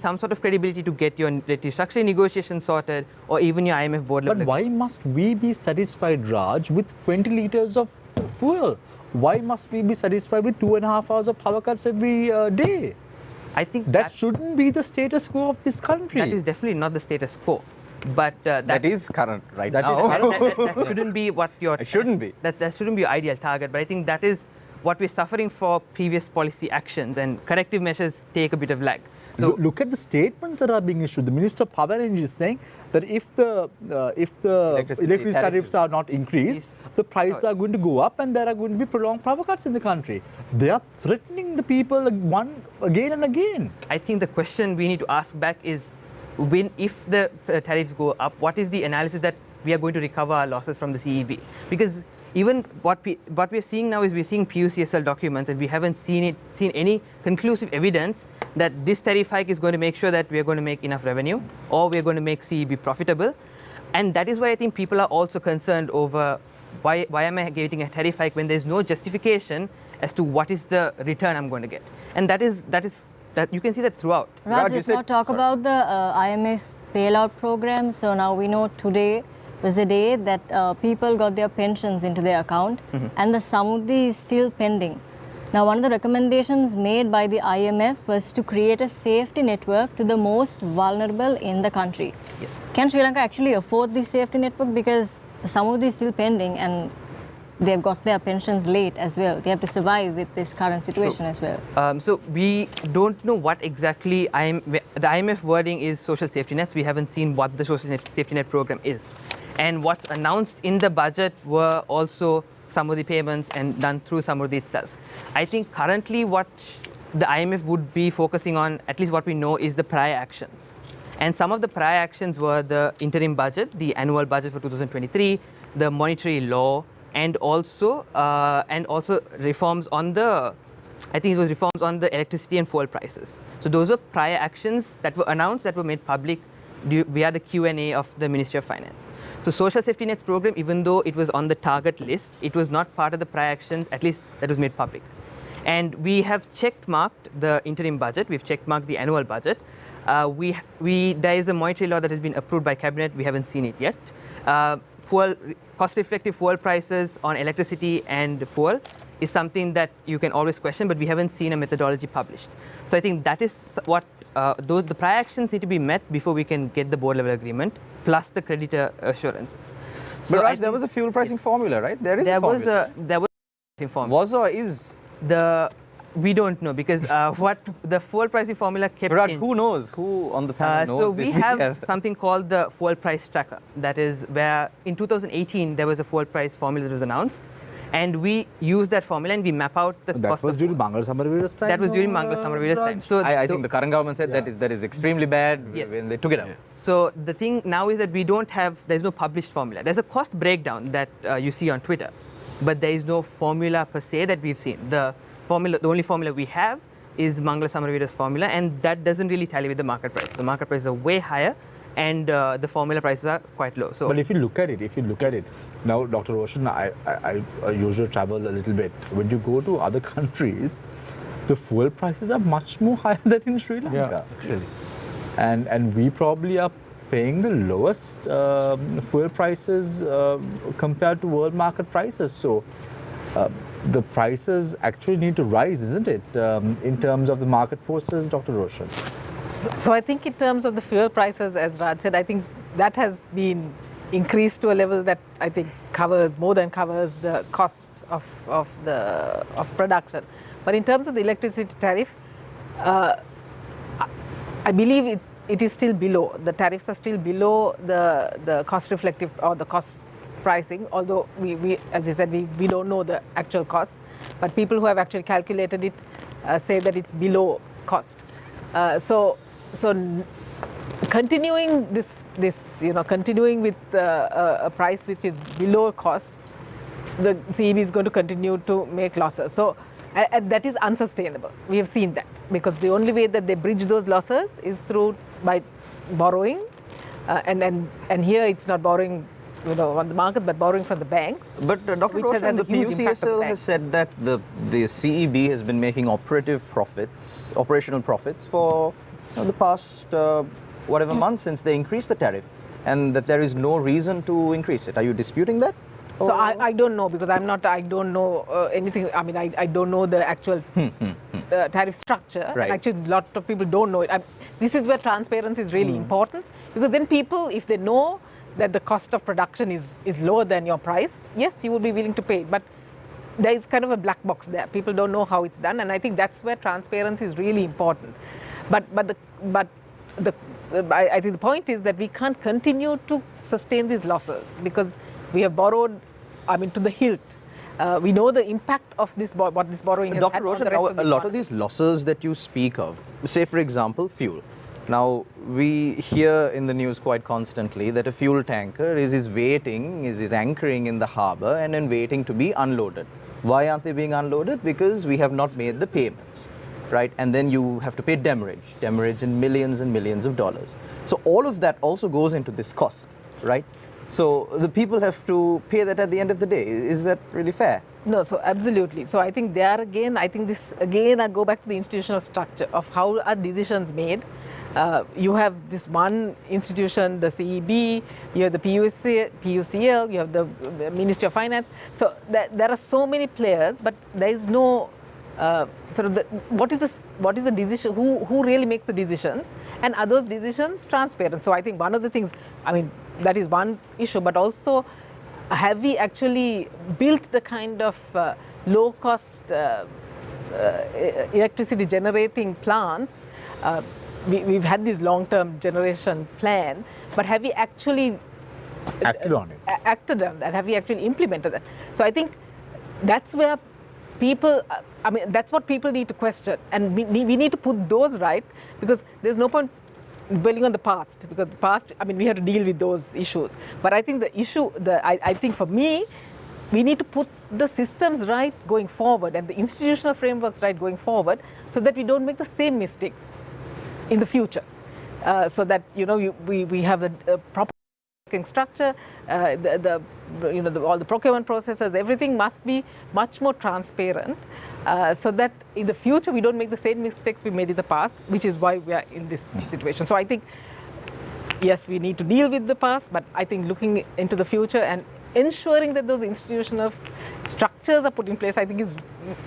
some sort of credibility to get your restructuring negotiations sorted, or even your IMF board level. But why must we be satisfied, Raj, with 20 liters of fuel? Why must we be satisfied with 2.5 hours of power cuts every day? I think that shouldn't be the status quo of this country. That is definitely not the status quo. But that is current right that now. That shouldn't be what your it shouldn't be. That shouldn't be your ideal target. But I think that is what we're suffering for previous policy actions, and corrective measures take a bit of lag. So look at the statements that are being issued. The Minister of Power and Energy is saying that if the electricity tariffs are not increased, the prices are going to go up, and there are going to be prolonged power cuts in the country. They are threatening the people again and again. I think the question we need to ask back is, if the tariffs go up, what is the analysis that we are going to recover our losses from the CEB? Because even what we're seeing now is we're seeing PUCSL documents, and we haven't seen any conclusive evidence that this tariff hike is going to make sure that we're going to make enough revenue, or we're going to make CEB profitable. And that is why I think people are also concerned over why am I getting a tariff hike when there's no justification as to what is the return I'm going to get. And that you can see that throughout. Raj, let's now talk about the IMF bailout program. So now we know today was the day that people got their pensions into their account, and the Samudri is still pending. Now, one of the recommendations made by the IMF was to create a safety network to the most vulnerable in the country. Yes. Can Sri Lanka actually afford this safety network? Because the Samudri is still pending, and they've got their pensions late as well. They have to survive with this current situation as well. So we don't know what exactly the IMF wording is social safety nets. We haven't seen what the social safety net program is. And what's announced in the budget were also Samudri payments and done through Samudri itself. I think currently what the IMF would be focusing on, at least what we know, is the prior actions. And some of the prior actions were the interim budget, the annual budget for 2023, the monetary law, and also reforms on the, I think it was reforms on the electricity and fuel prices. So those were prior actions that were announced, that were made public via the Q&A of the Ministry of Finance. So social safety nets program, even though it was on the target list, it was not part of the prior actions, at least that was made public. And we have checked marked the interim budget, we've checked marked the annual budget. There is a monetary law that has been approved by Cabinet, we haven't seen it yet. Cost-reflective fuel prices on electricity and fuel is something that you can always question, but we haven't seen a methodology published. So I think that is what the prior actions need to be met before we can get the board level agreement, plus the creditor assurances. So but Raj, there was a fuel pricing formula, right? There was a pricing formula. Was or is? We don't know, because what the fuel pricing formula kept Raj, who knows? Who on the panel knows? So we have something called the fuel price tracker. That is where in 2018 there was a fuel price formula that was announced, and we use that formula and we map out the cost. That was during Mangal Samarveera's time? That was during Mangal Samarveera's time. So I think the current government said that is extremely bad when they took it out. Yeah. So the thing now is that there's no published formula. There's a cost breakdown that you see on Twitter, but there is no formula per se that we've seen. The only formula we have is Mangal Samarveera's formula, and that doesn't really tally with the market price. The market prices are way higher, and the formula prices are quite low. So, but if you look at it, now, Dr. Roshan, I usually travel a little bit. When you go to other countries, the fuel prices are much more higher than in Sri Lanka. Yeah, actually. And we probably are paying the lowest fuel prices compared to world market prices. So the prices actually need to rise, isn't it, in terms of the market forces, Dr. Roshan? So I think in terms of the fuel prices, as Raj said, I think that has been increased to a level that I think more than covers the cost of production. But in terms of the electricity tariff, I believe it is still below. The tariffs are still below the cost reflective or the cost pricing, although we as I said, we don't know the actual cost, but people who have actually calculated it say that it's below cost. So continuing continuing with a price which is below cost, the CEB is going to continue to make losses. So that is unsustainable. We have seen that, because the only way that they bridge those losses is by borrowing, and here it's not borrowing on the market, but borrowing from the banks. But Dr. which has Roshan, had the a huge impact on the PUCSL has banks. said that the CEB has been making operational profits for the past whatever months since they increased the tariff, and that there is no reason to increase it. Are you disputing that? So I don't know, because I don't know anything. I mean, I don't know the actual tariff structure. Right. And actually, a lot of people don't know it. This is where transparency is really important, because then people, if they know that the cost of production is lower than your price, yes, you will be willing to pay it. But there is kind of a black box there. People don't know how it's done, and I think that's where transparency is really important. I think the point is that we can't continue to sustain these losses, because we have borrowed, to the hilt. We know the impact of what this borrowing has Dr. had Roshan, on the rest now of the a lot of economy. these losses that you speak of, say for example, fuel. Now, we hear in the news quite constantly that a fuel tanker is anchoring in the harbour and then waiting to be unloaded. Why aren't they being unloaded? Because we have not made the payments, right? And then you have to pay demurrage in millions and millions of dollars. So all of that also goes into this cost, right? So the people have to pay that at the end of the day. Is that really fair? No, so absolutely. So I think I go back to the institutional structure of how are decisions made. You have this one institution, the CEB, you have the PUCL, you have the Ministry of Finance. So there are so many players, but there is no what is the decision? Who really makes the decisions? And are those decisions transparent? So I think one of the things, that is one issue, but also have we actually built the kind of low-cost electricity generating plants? We've had this long-term generation plan, but have we actually Acted on that? Have we actually implemented that? So I think that's where people, that's what people need to question, and we need to put those right, because there's no point dwelling on the past, because the past, we have to deal with those issues. But I think the issue, I think for me, we need to put the systems right going forward and the institutional frameworks right going forward, so that we don't make the same mistakes in the future. So that we have a proper structure, all the procurement processes, everything must be much more transparent, so that in the future we don't make the same mistakes we made in the past, which is why we are in this situation. So I think, yes, we need to deal with the past, but I think looking into the future and ensuring that those institutional structures are put in place, I think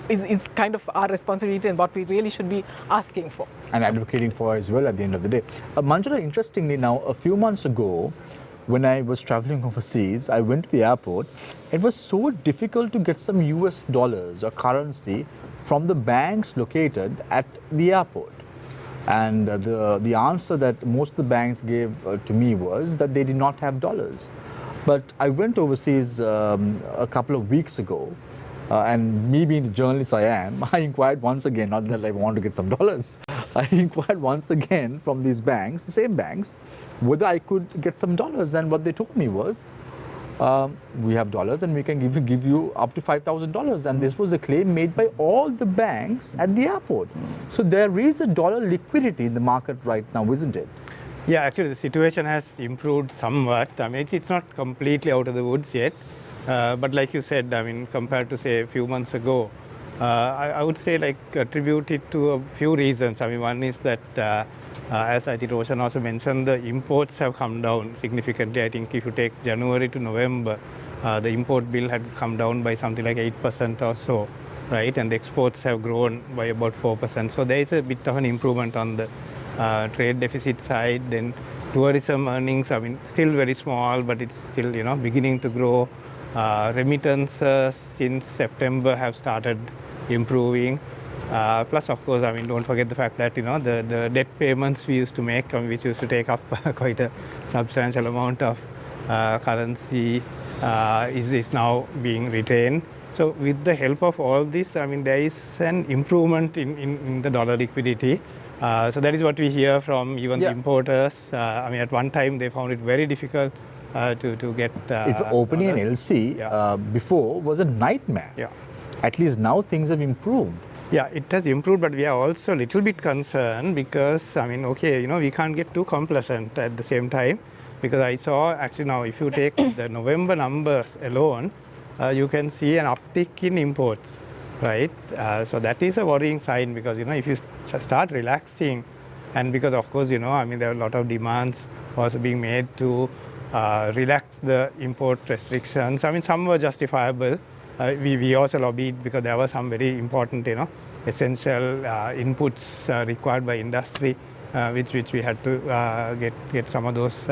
is kind of our responsibility and what we really should be asking for. And advocating for as well at the end of the day. Manjula, interestingly now, a few months ago, when I was traveling overseas, I went to the airport. It was so difficult to get some US dollars or currency from the banks located at the airport. And the answer that most of the banks gave to me was that they did not have dollars. But I went overseas a couple of weeks ago, and me being the journalist I am, I inquired once again, not that I want to get some dollars, I inquired once again from these banks, the same banks, whether I could get some dollars. And what they told me was, we have dollars and we can give you up to $5,000. And this was a claim made by all the banks at the airport. So there is a dollar liquidity in the market right now, isn't it? Yeah, actually the situation has improved somewhat. It's not completely out of the woods yet. But like you said, compared to say a few months ago, I would say attribute it to a few reasons. One is that, as I think Roshan also mentioned, the imports have come down significantly. I think if you take January to November, the import bill had come down by something like 8% or so, right? And the exports have grown by about 4%. So there is a bit of an improvement on the trade deficit side. Then tourism earnings, still very small, but it's still, beginning to grow. Remittances since September have started improving. Plus, of course, don't forget the fact that, the debt payments we used to make, which used to take up quite a substantial amount of currency, is now being retained. So with the help of all this, there is an improvement in the dollar liquidity. So that is what we hear from even the importers. At one time they found it very difficult to get. If opening an LC before was a nightmare. Yeah. At least now things have improved. Yeah, it has improved, but we are also a little bit concerned because, we can't get too complacent at the same time. because I saw actually now if you take the November numbers alone, you can see an uptick in imports, right? So that is a worrying sign, because if you start relaxing, and because of course there are a lot of demands also being made to relax the import restrictions. Some were justifiable. We also lobbied because there were some very important essential inputs required by industry, which we had to get some of those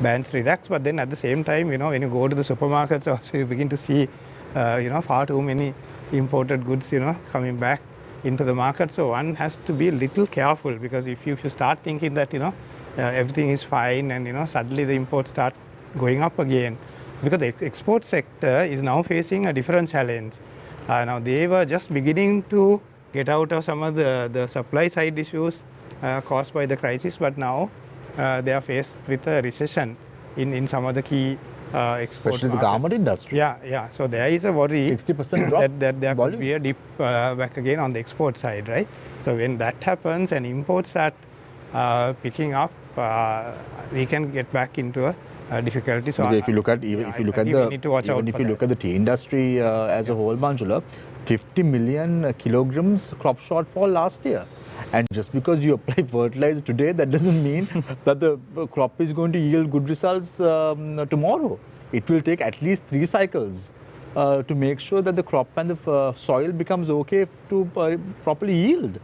bans relaxed. But then at the same time, when you go to the supermarkets also, you begin to see far too many imported goods coming back into the market. So one has to be a little careful, because if you start thinking that everything is fine, and suddenly the imports start going up again, because the export sector is now facing a different challenge. Now they were just beginning to get out of some of the supply side issues caused by the crisis, but now they are faced with a recession in some of the key export especially markets. The garment industry. Yeah. So there is a worry 60% drop that there could be a dip back again on the export side, right? So when that happens and imports start picking up, we can get back into a difficulty. So if you look at the tea industry as a whole, Manjula, 50 million kilograms crop shortfall last year. And just because you apply fertilizer today, that doesn't mean that the crop is going to yield good results tomorrow. It will take at least 3 cycles to make sure that the crop and the soil becomes okay to properly yield.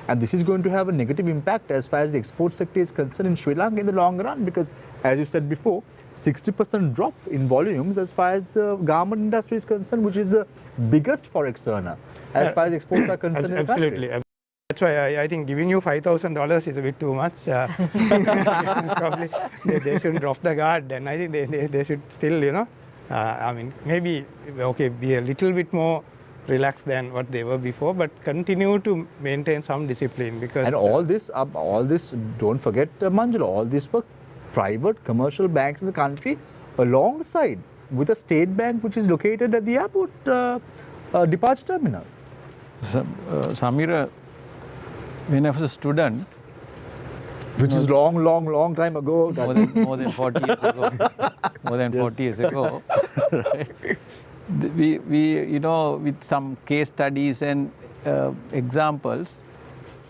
And this is going to have a negative impact as far as the export sector is concerned in Sri Lanka in the long run, because as you said before, 60% drop in volumes as far as the garment industry is concerned, which is the biggest forex earner as far as exports are concerned. Absolutely. That's why I think giving you $5,000 is a bit too much. Probably they shouldn't drop the guard, and I think they should still, maybe be a little bit more relaxed than what they were before, but continue to maintain some discipline, because and all this don't forget, Manjula, all this were private commercial banks in the country alongside with a state bank which is located at the airport departure terminal. Samira, when I was a student, which is long time ago, more than 40 years ago, right? We with some case studies and examples,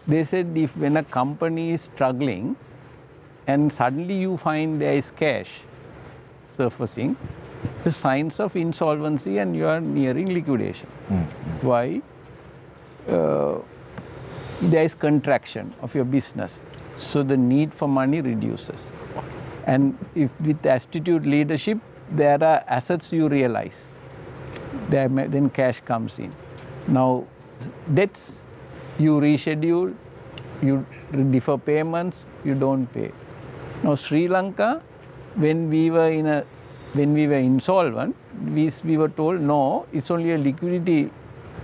they said when a company is struggling and suddenly you find there is cash surfacing, the signs of insolvency and you are nearing liquidation. Why? There is contraction of your business, so the need for money reduces. And if with attitude leadership, there are assets you realize. Then cash comes in. Now, debts, you reschedule, you defer payments, you don't pay. Now, Sri Lanka, when we were insolvent, we were told, no, it's only a liquidity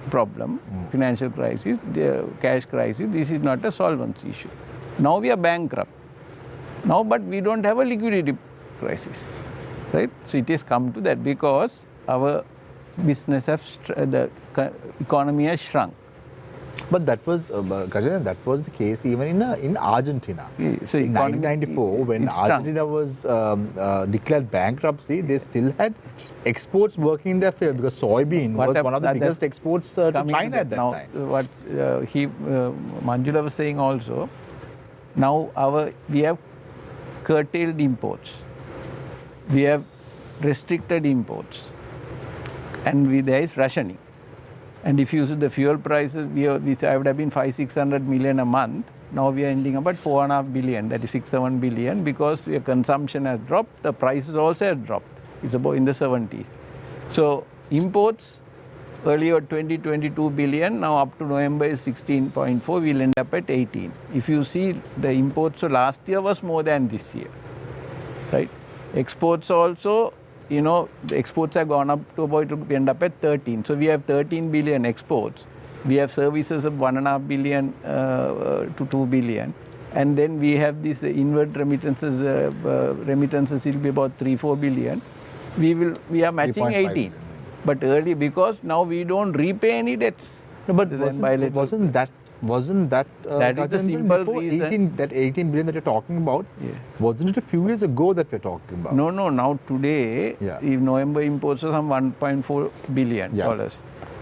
problem, financial crisis, the cash crisis, this is not a solvency issue. Now we are bankrupt. Now, but we don't have a liquidity crisis, right? So it has come to that because our business the economy has shrunk. But that was, Gajendran, that was the case even in Argentina. So in 1994, when Argentina was declared bankruptcy, they still had exports working in their favor because soybean was one of the biggest exports to China at that time. What Manjula was saying also, now we have curtailed imports, we have restricted imports, and there is rationing. And if you see the fuel prices, which would have been 500-600 million a month, now we are ending up at 4.5 billion, that is 6-7 billion, because your consumption has dropped, the prices also have dropped. It's about in the 70s. So imports earlier 22 billion, now up to November is 16.4, we'll end up at 18. If you see the imports, so last year was more than this year, right? Exports also, the exports have gone up to about, we end up at 13. So we have 13 billion exports. We have services of 1.5 billion to 2 billion. And then we have these inward remittances, remittances will be about 3-4 billion. We are matching 18. But early, because now we don't repay any debts. No, but wasn't that Wasn't that that is the simple reason. That 18 billion that you're talking about, wasn't it a few years ago that we're talking about? No, now today, if November imports are some $1.4 billion.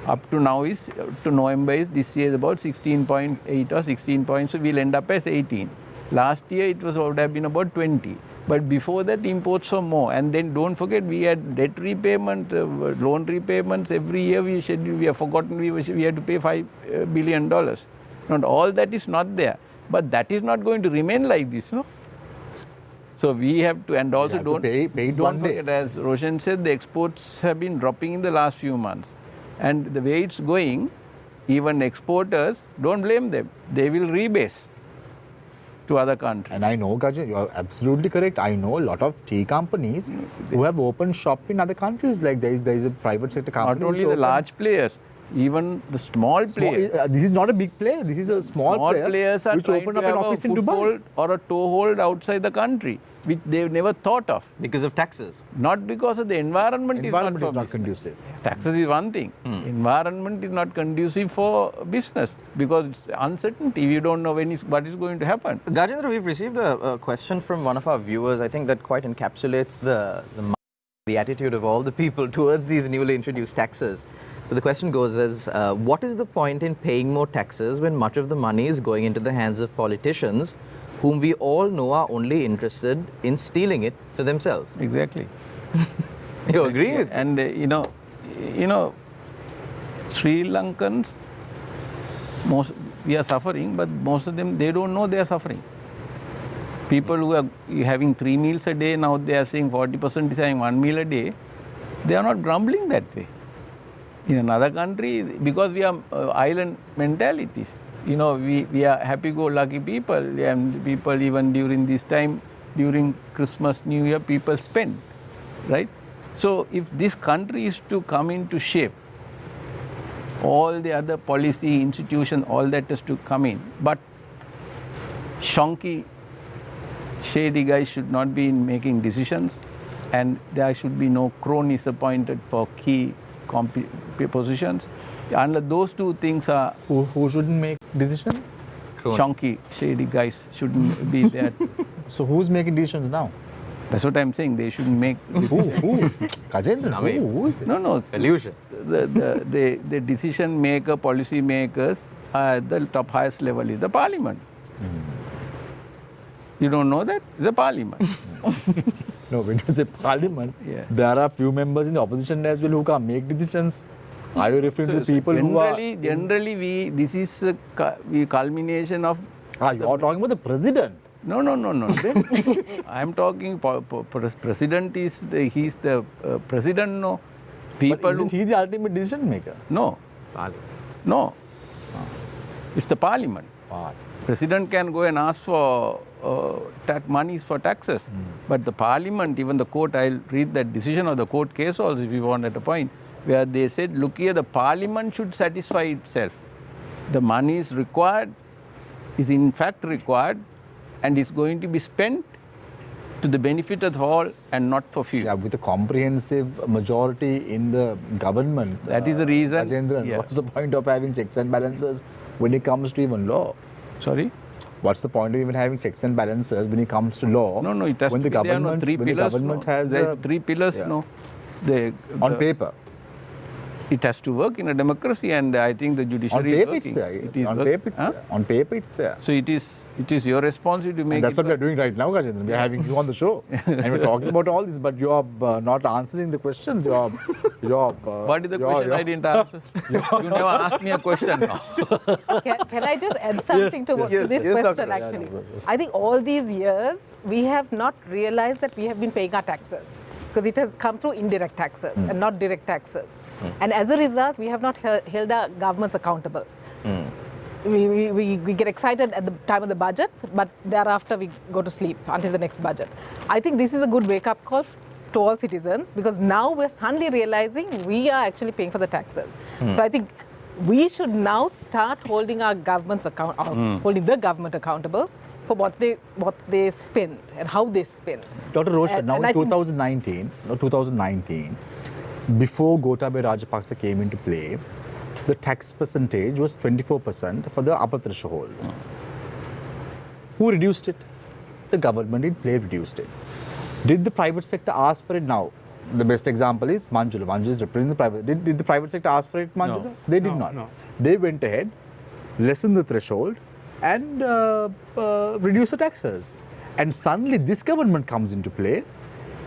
Up to now to November is this year is about 16.8 or 16 points, so we'll end up as 18. Last year it would have been about 20. But before that, imports were more. And then don't forget, we had debt repayment, loan repayments. Every year we have forgotten we had to pay $5 billion. Not all that is not there. But that is not going to remain like this, no? So we have to, and also don't forget, as Roshan said, the exports have been dropping in the last few months. And the way it's going, even exporters, don't blame them. They will rebase to other countries. And I know, Gajan, you are absolutely correct. I know a lot of tea companies who have opened shop in other countries. Like there is a private sector company. Not only the large players, even the small players. This is not a big player. This is a small player players are which opened up an office in Dubai or a toehold outside the country, which they've never thought of. Because of taxes? Not because of the environment is not conducive. Taxes is one thing. Environment is not conducive for business because it's uncertainty. You don't know what is going to happen. Gajendra, we've received a question from one of our viewers. I think that quite encapsulates the attitude of all the people towards these newly introduced taxes. So the question goes as, what is the point in paying more taxes when much of the money is going into the hands of politicians whom we all know are only interested in stealing it for themselves? Exactly. You agree with and you know, Sri Lankans, we are suffering, but most of them, they don't know they are suffering. People who are having 3 meals a day, now they are saying 40% is having 1 meal a day. They are not grumbling that way. In another country, because we are island mentalities, you know, we are happy-go-lucky people, and people even during this time, during Christmas, New Year, people spend, right? So if this country is to come into shape, all the other policy, institution, all that is to come in, but shonky, shady guys should not be in making decisions, and there should be no cronies appointed for key positions. Unless those two things are... Who shouldn't make decisions? Shonky, shady guys shouldn't be there. So who's making decisions now? That's what I'm saying. They shouldn't make... Who? Kajendra? Who is it? No. Illusion. The decision maker, policy makers, at the top highest level is the parliament. You don't know that? It's the parliament. No, when you say parliament, there are few members in the opposition as well who can't make decisions. Are you referring to the people who are... Generally, this is a culmination of... you are talking about the president. No. I am talking, president is he's the president, no. People but isn't he the ultimate decision maker? No. Parliament. No. It's the parliament. President can go and ask for monies for taxes, but the parliament, even the court, I'll read that decision of the court case also if you want at a point, where they said, look here, the parliament should satisfy itself. The money is required, is in fact required, and is going to be spent to the benefit of all and not for few. Yeah, with a comprehensive majority in the government. That is the reason. Rajendran, what's the point of having checks and balances when it comes to even law? Sorry? What's the point of even having checks and balances when it comes to law? No, it has when to the be government, there, no, when the government has there's 3 pillars, no. On paper. It has to work in a democracy, and I think the judiciary is working. On paper it's there. On paper it's there. So it is your responsibility to make and that's what we're doing right now, Gajendra. We're having you on the show. And we're talking about all this, but you're not answering the questions. What is the question I didn't answer? You never asked me a question. Can I just add something to this question actually? I think all these years, we have not realized that we have been paying our taxes because it has come through indirect taxes and not direct taxes. And as a result, we have not held our governments accountable. We get excited at the time of the budget, but thereafter we go to sleep until the next budget. I think this is a good wake-up call to all citizens because now we're suddenly realizing we are actually paying for the taxes. So I think we should now start holding our governments holding the government accountable for what they spend and how they spend. Dr. Roshan, now in 2019, before Gotabaya Rajapaksa came into play, the tax percentage was 24% for the upper threshold. Who reduced it? The government in play reduced it. Did the private sector ask for it? Now, the best example is Manjula. Manjula is representing the private. Did the private sector ask for it, Manjula? No. They did not. No. They went ahead, lessened the threshold, and reduced the taxes. And suddenly this government comes into play,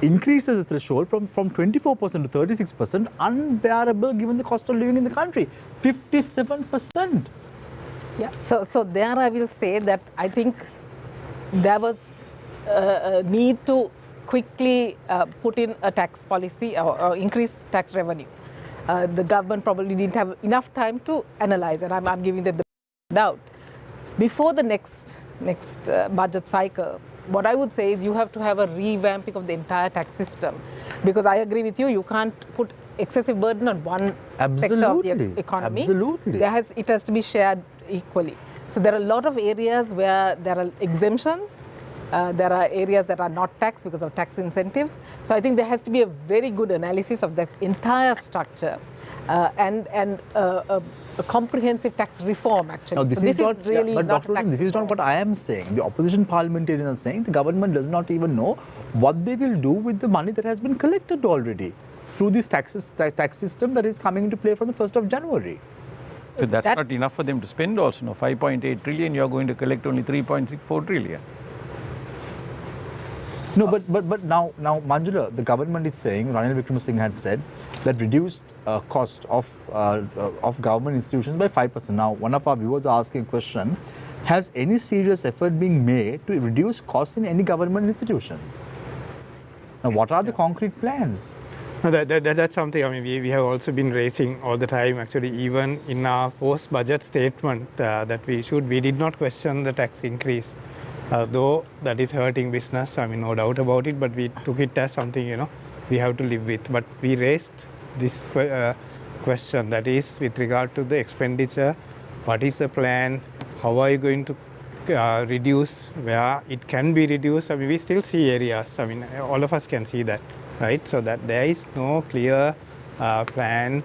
increases the threshold from 24% to 36%, unbearable given the cost of living in the country, 57%. Yeah, so there I will say that I think there was a need to quickly put in a tax policy or increase tax revenue. The government probably didn't have enough time to analyze, and I'm giving them the doubt. Before the next budget cycle, what I would say is you have to have a revamping of the entire tax system, because I agree with you, you can't put excessive burden on one sector of the economy. Absolutely. It has to be shared equally. So there are a lot of areas where there are exemptions. There are areas that are not taxed because of tax incentives. So I think there has to be a very good analysis of that entire structure and a comprehensive tax reform, actually. Now, this so is not really but not Dr. a tax This is not reform. what I am saying. The opposition parliamentarians are saying the government does not even know what they will do with the money that has been collected already through this tax system that is coming into play from the 1st of January. So that's not enough for them to spend also. No, 5.8 trillion, you are going to collect only 3.64 trillion. No, but now Manjula, the government is saying, Ranil Wickremesinghe had said that reduced cost of government institutions by 5%. Now, one of our viewers are asking a question: has any serious effort being made to reduce costs in any government institutions? Now, what are the concrete plans? No, that's something, I mean, we have also been raising all the time, actually, even in our post-budget statement that we did not question the tax increase, though that is hurting business, I mean, no doubt about it, but we took it as something, we have to live with. But we raised this question, that is with regard to the expenditure, what is the plan, how are you going to reduce where it can be reduced? I mean, we still see areas, I mean, all of us can see that. Right, so that there is no clear plan.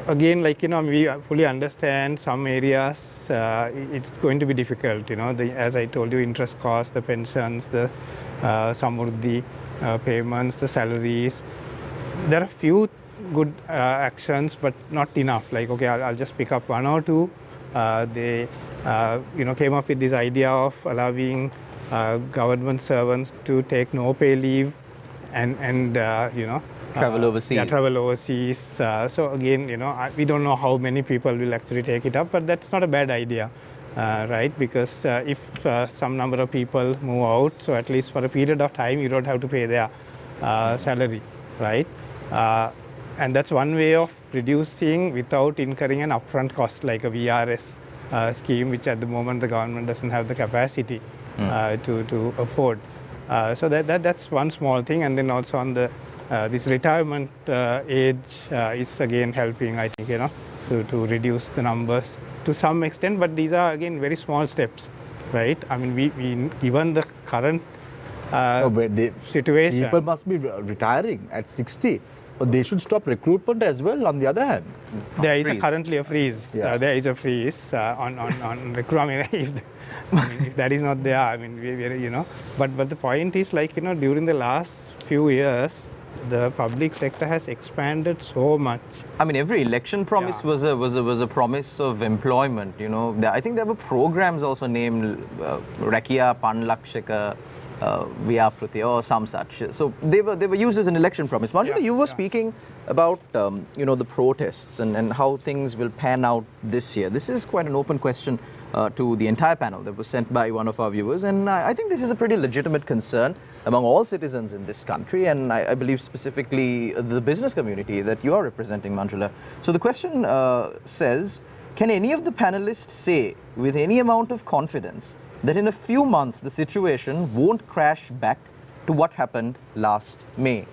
Again, like we fully understand some areas it's going to be difficult. As I told you, interest costs, the pensions, the samurdhi payments, the salaries. There are few good actions, but not enough. Like, okay, I'll just pick up one or two. They came up with this idea of allowing government servants to take no pay leave. And travel overseas. Yeah, travel overseas. So again, we don't know how many people will actually take it up, but that's not a bad idea, right? Because if some number of people move out, so at least for a period of time, you don't have to pay their salary, right? And that's one way of reducing without incurring an upfront cost, like a VRS scheme, which at the moment the government doesn't have the capacity to afford. So that's one small thing, and then also on the this retirement age is again helping, I think, to reduce the numbers to some extent. But these are again very small steps, right? I mean, we given the current situation, people must be retiring at 60, but they should stop recruitment as well. On the other hand, there is currently a freeze. Yeah. There is a freeze on recruitment. If that is not there, I mean, but the point is, like, during the last few years, the public sector has expanded so much. I mean, every election promise was a promise of employment. I think there were programs also named Rakia Panlakshika Vyapruti or some such. So they were used as an election promise. Manjula, you were speaking about the protests and how things will pan out this year. This is quite an open question to the entire panel that was sent by one of our viewers, and I think this is a pretty legitimate concern among all citizens in this country, and I believe specifically the business community that you are representing, Manjula. So the question says, can any of the panelists say with any amount of confidence that in a few months the situation won't crash back to what happened last May?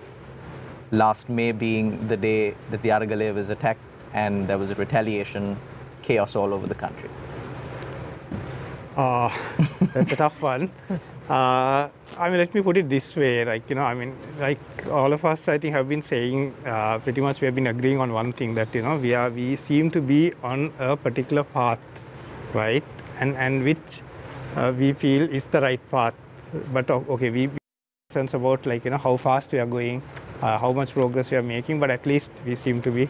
Last May being the day that the Aragale was attacked and there was a retaliation, chaos all over the country. That's a tough one. Let me put it this way, like all of us, I think, have been saying, pretty much we have been agreeing on one thing, that, we seem to be on a particular path, right? And which we feel is the right path. But okay, we concerns about, how fast we are going, how much progress we are making, but at least we seem to be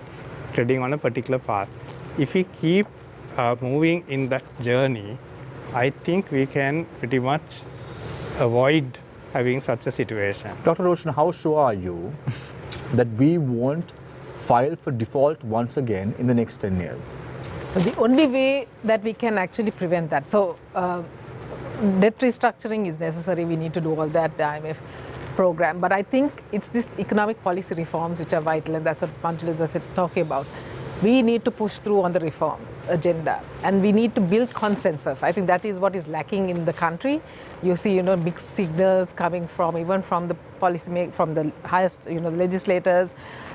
treading on a particular path. If we keep moving in that journey, I think we can pretty much avoid having such a situation. Dr. Roshan, how sure are you that we won't file for default once again in the next 10 years? So the only way that we can actually prevent that, debt restructuring is necessary, we need to do all that, the IMF program, but I think it's this economic policy reforms which are vital, and that's what Manjula was talking about. We need to push through on the reform agenda, and we need to build consensus. I think that is what is lacking in the country. You see, mixed signals coming from even from the policy from the highest, the legislators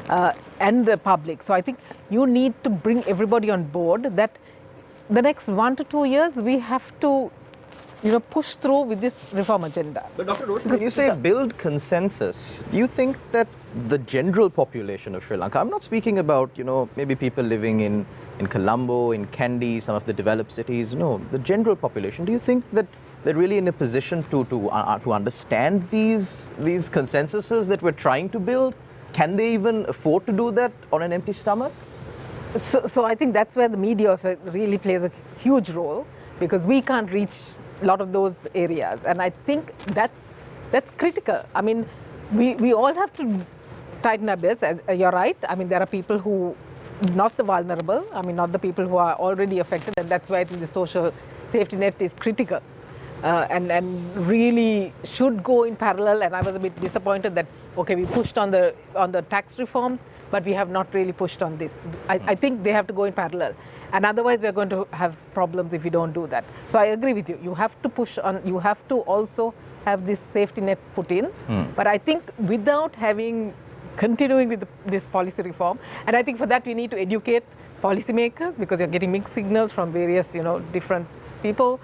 and the public. So I think you need to bring everybody on board that the next 1 to 2 years we have to push through with this reform agenda. But Dr. Roshan, when you say build consensus, do you think that the general population of Sri Lanka, I'm not speaking about, maybe people living in Colombo, in Kandy, some of the developed cities, no, the general population, do you think that they're really in a position to understand these consensuses that we're trying to build? Can they even afford to do that on an empty stomach? So I think that's where the media also really plays a huge role, because we can't reach a lot of those areas, and I think that's critical. I mean, we all have to tighten our belts. As you're right, I mean, there are people who, not the vulnerable, I mean, not the people who are already affected, and that's why I think the social safety net is critical and really should go in parallel. And I was a bit disappointed that, okay, we pushed on the tax reforms, but we have not really pushed on this. I think they have to go in parallel, and otherwise we're going to have problems if we don't do that. So I agree with you. You have to push on, you have to also have this safety net put in, but I think without continuing with this policy reform, and I think for that we need to educate policymakers, because you're getting mixed signals from various different people,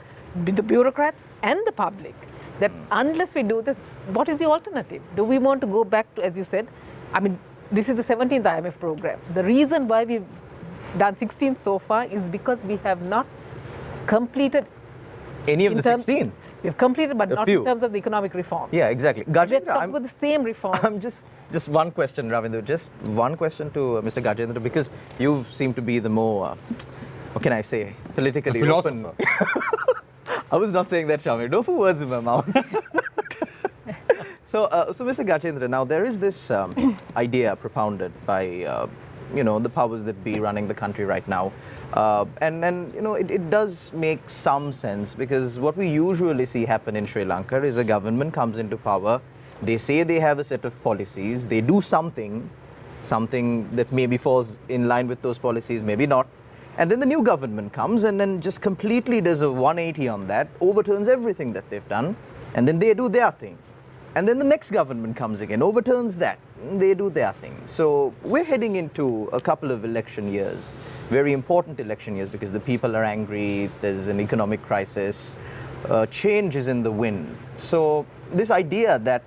the bureaucrats and the public, that unless we do this, what is the alternative? Do we want to go back to, as you said, I mean, this is the 17th IMF program. The reason why we've done 16 so far is because we have not completed any of the 16. We've completed, but not in terms of the economic reform. Yeah, exactly. Let's talk about the same reform. I'm just one question, Ravindra. Just one question to Mr. Gajendra, because you seem to be the more, what can I say, politically open. I was not saying that, Shamir. Don't put words in my mouth. So Mr. Gajendra, now there is this idea propounded by the powers that be running the country right now, and it does make some sense, because what we usually see happen in Sri Lanka is a government comes into power, they say they have a set of policies, they do something that maybe falls in line with those policies, maybe not, and then the new government comes and then just completely does a 180 on that, overturns everything that they've done, and then they do their thing. And then the next government comes again, overturns that, and they do their thing. So we're heading into a couple of election years, very important election years, because the people are angry, there's an economic crisis, change is in the wind. So this idea that,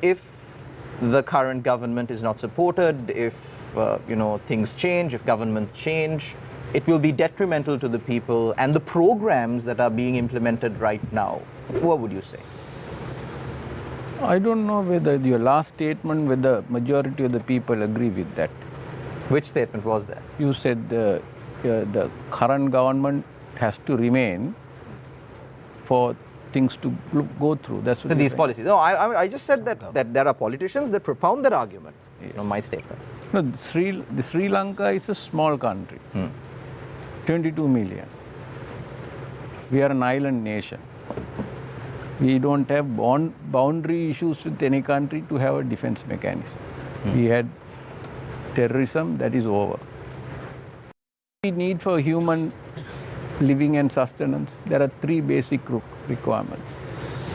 if the current government is not supported, if, things change, if governments change, it will be detrimental to the people and the programs that are being implemented right now. What would you say? I don't know whether your last statement, whether majority of the people agree with that. Which statement was that? You said the current government has to remain for things to go through. That's what these policies. No, I just said that there are politicians that propound that argument. My statement. No, the Sri Lanka is a small country, 22 million. We are an island nation. We don't have boundary issues with any country to have a defense mechanism. We had terrorism, that is over. We need for human living and sustenance, there are 3 basic requirements.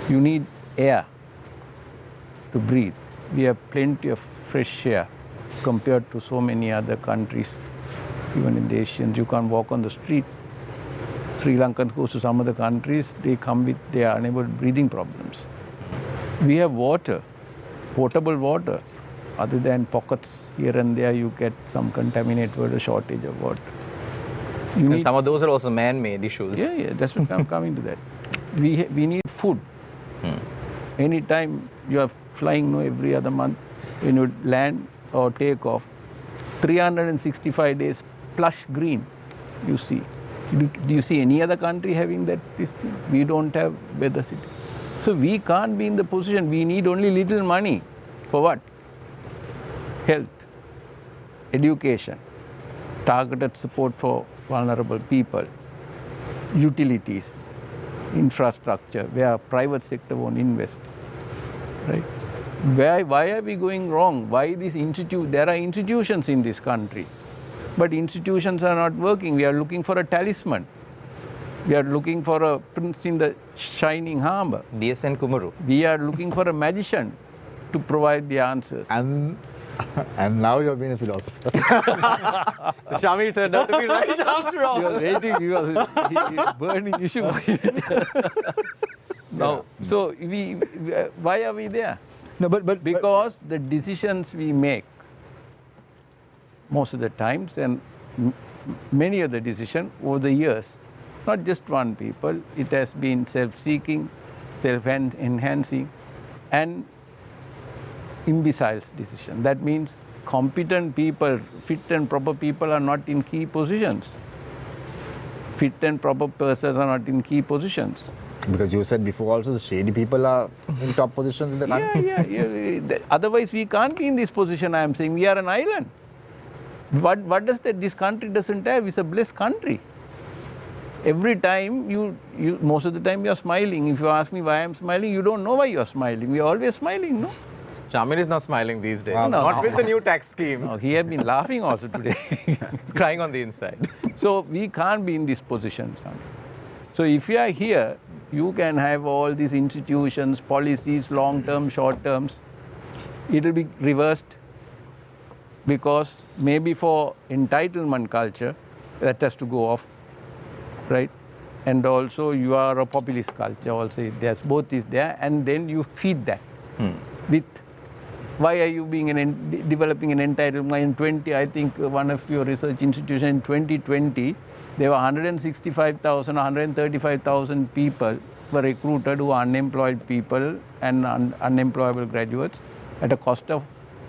You need air to breathe. We have plenty of fresh air compared to so many other countries, even in the Asians. You can't walk on the street. Sri Lankans go to some other countries, they are unable breathing problems. We have water, potable water. Other than pockets here and there, you get some contaminated water, shortage of water. And some of those are also man-made issues. Yeah, that's what I'm coming to that. We need food. Anytime you are flying every other month, when you land or take off, 365 days plush green, you see. Do you see any other country having that? We don't have weather city. So we can't be in the position, we need only little money. For what? Health, education, targeted support for vulnerable people, utilities, infrastructure, where private sector won't invest, right? Why are we going wrong? Why there are institutions in this country, but institutions are not working. We are looking for a talisman. We are looking for a prince in the shining harbour. DSN Kumaru. We are looking for a magician to provide the answers. And now you're being a philosopher. Shamir turned out to be right after all. He was waiting, he was burning issue. Now, so why are we there? No, because the decisions we make, most of the times, and many of the decisions over the years, not just one people, it has been self-seeking, self-enhancing, and imbeciles decision. That means competent people, fit and proper people are not in key positions. Fit and proper persons are not in key positions. Because you said before also the shady people are in top positions in the country. Yeah. Otherwise we can't be in this position. I am saying we are an island. What does this country doesn't have? It's a blessed country. Every time most of the time you are smiling. If you ask me why I'm smiling, you don't know why you are smiling. We are always smiling, no? Shamir is not smiling these days. Not with the new tax scheme. No, he has been laughing also today. He's crying on the inside. So we can't be in this position. So if you are here, you can have all these institutions, policies, long-term, short-terms. It will be reversed because maybe for entitlement culture, that has to go off, right? And also you are a populist culture also. There's both is there, and then you feed that with. Why are you developing an entitlement? In 20, I think one of your research institutions in 2020, there were 165,000, 135,000 people were recruited who are unemployed people and unemployable graduates at a cost of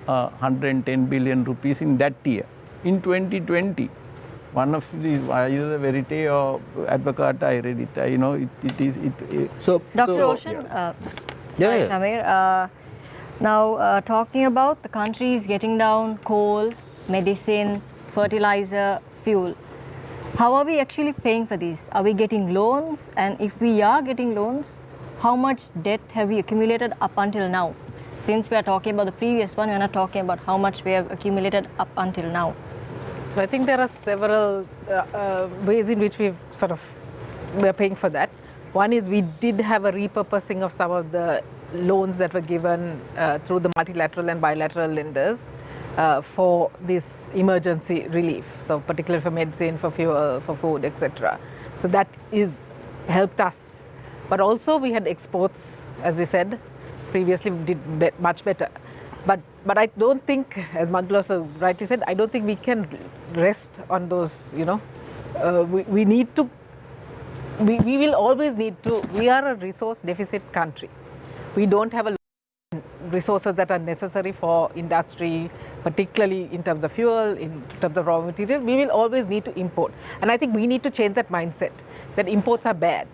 110 billion rupees in that year. In 2020, one of these, either Verite or Advocata, I read it. So, Dr. Ocean, Shamir, now, talking about the countries getting down coal, medicine, fertilizer, fuel, how are we actually paying for these? Are we getting loans? And if we are getting loans, how much debt have we accumulated up until now? Since we are talking about the previous one, we are not talking about how much we have accumulated up until now. So I think there are several ways in which we're paying for that. One is we did have a repurposing of some of the loans that were given through the multilateral and bilateral lenders for this emergency relief. So particularly for medicine, for fuel, for food, etc. So that is helped us. But also we had exports, as we said, previously we did much better. But I don't think, as Magdalena rightly said, I don't think we can rest on those, we need to, we will always need to, we are a resource deficit country. We don't have a lot of resources that are necessary for industry, particularly in terms of fuel, in terms of raw material. We will always need to import. And I think we need to change that mindset, that imports are bad.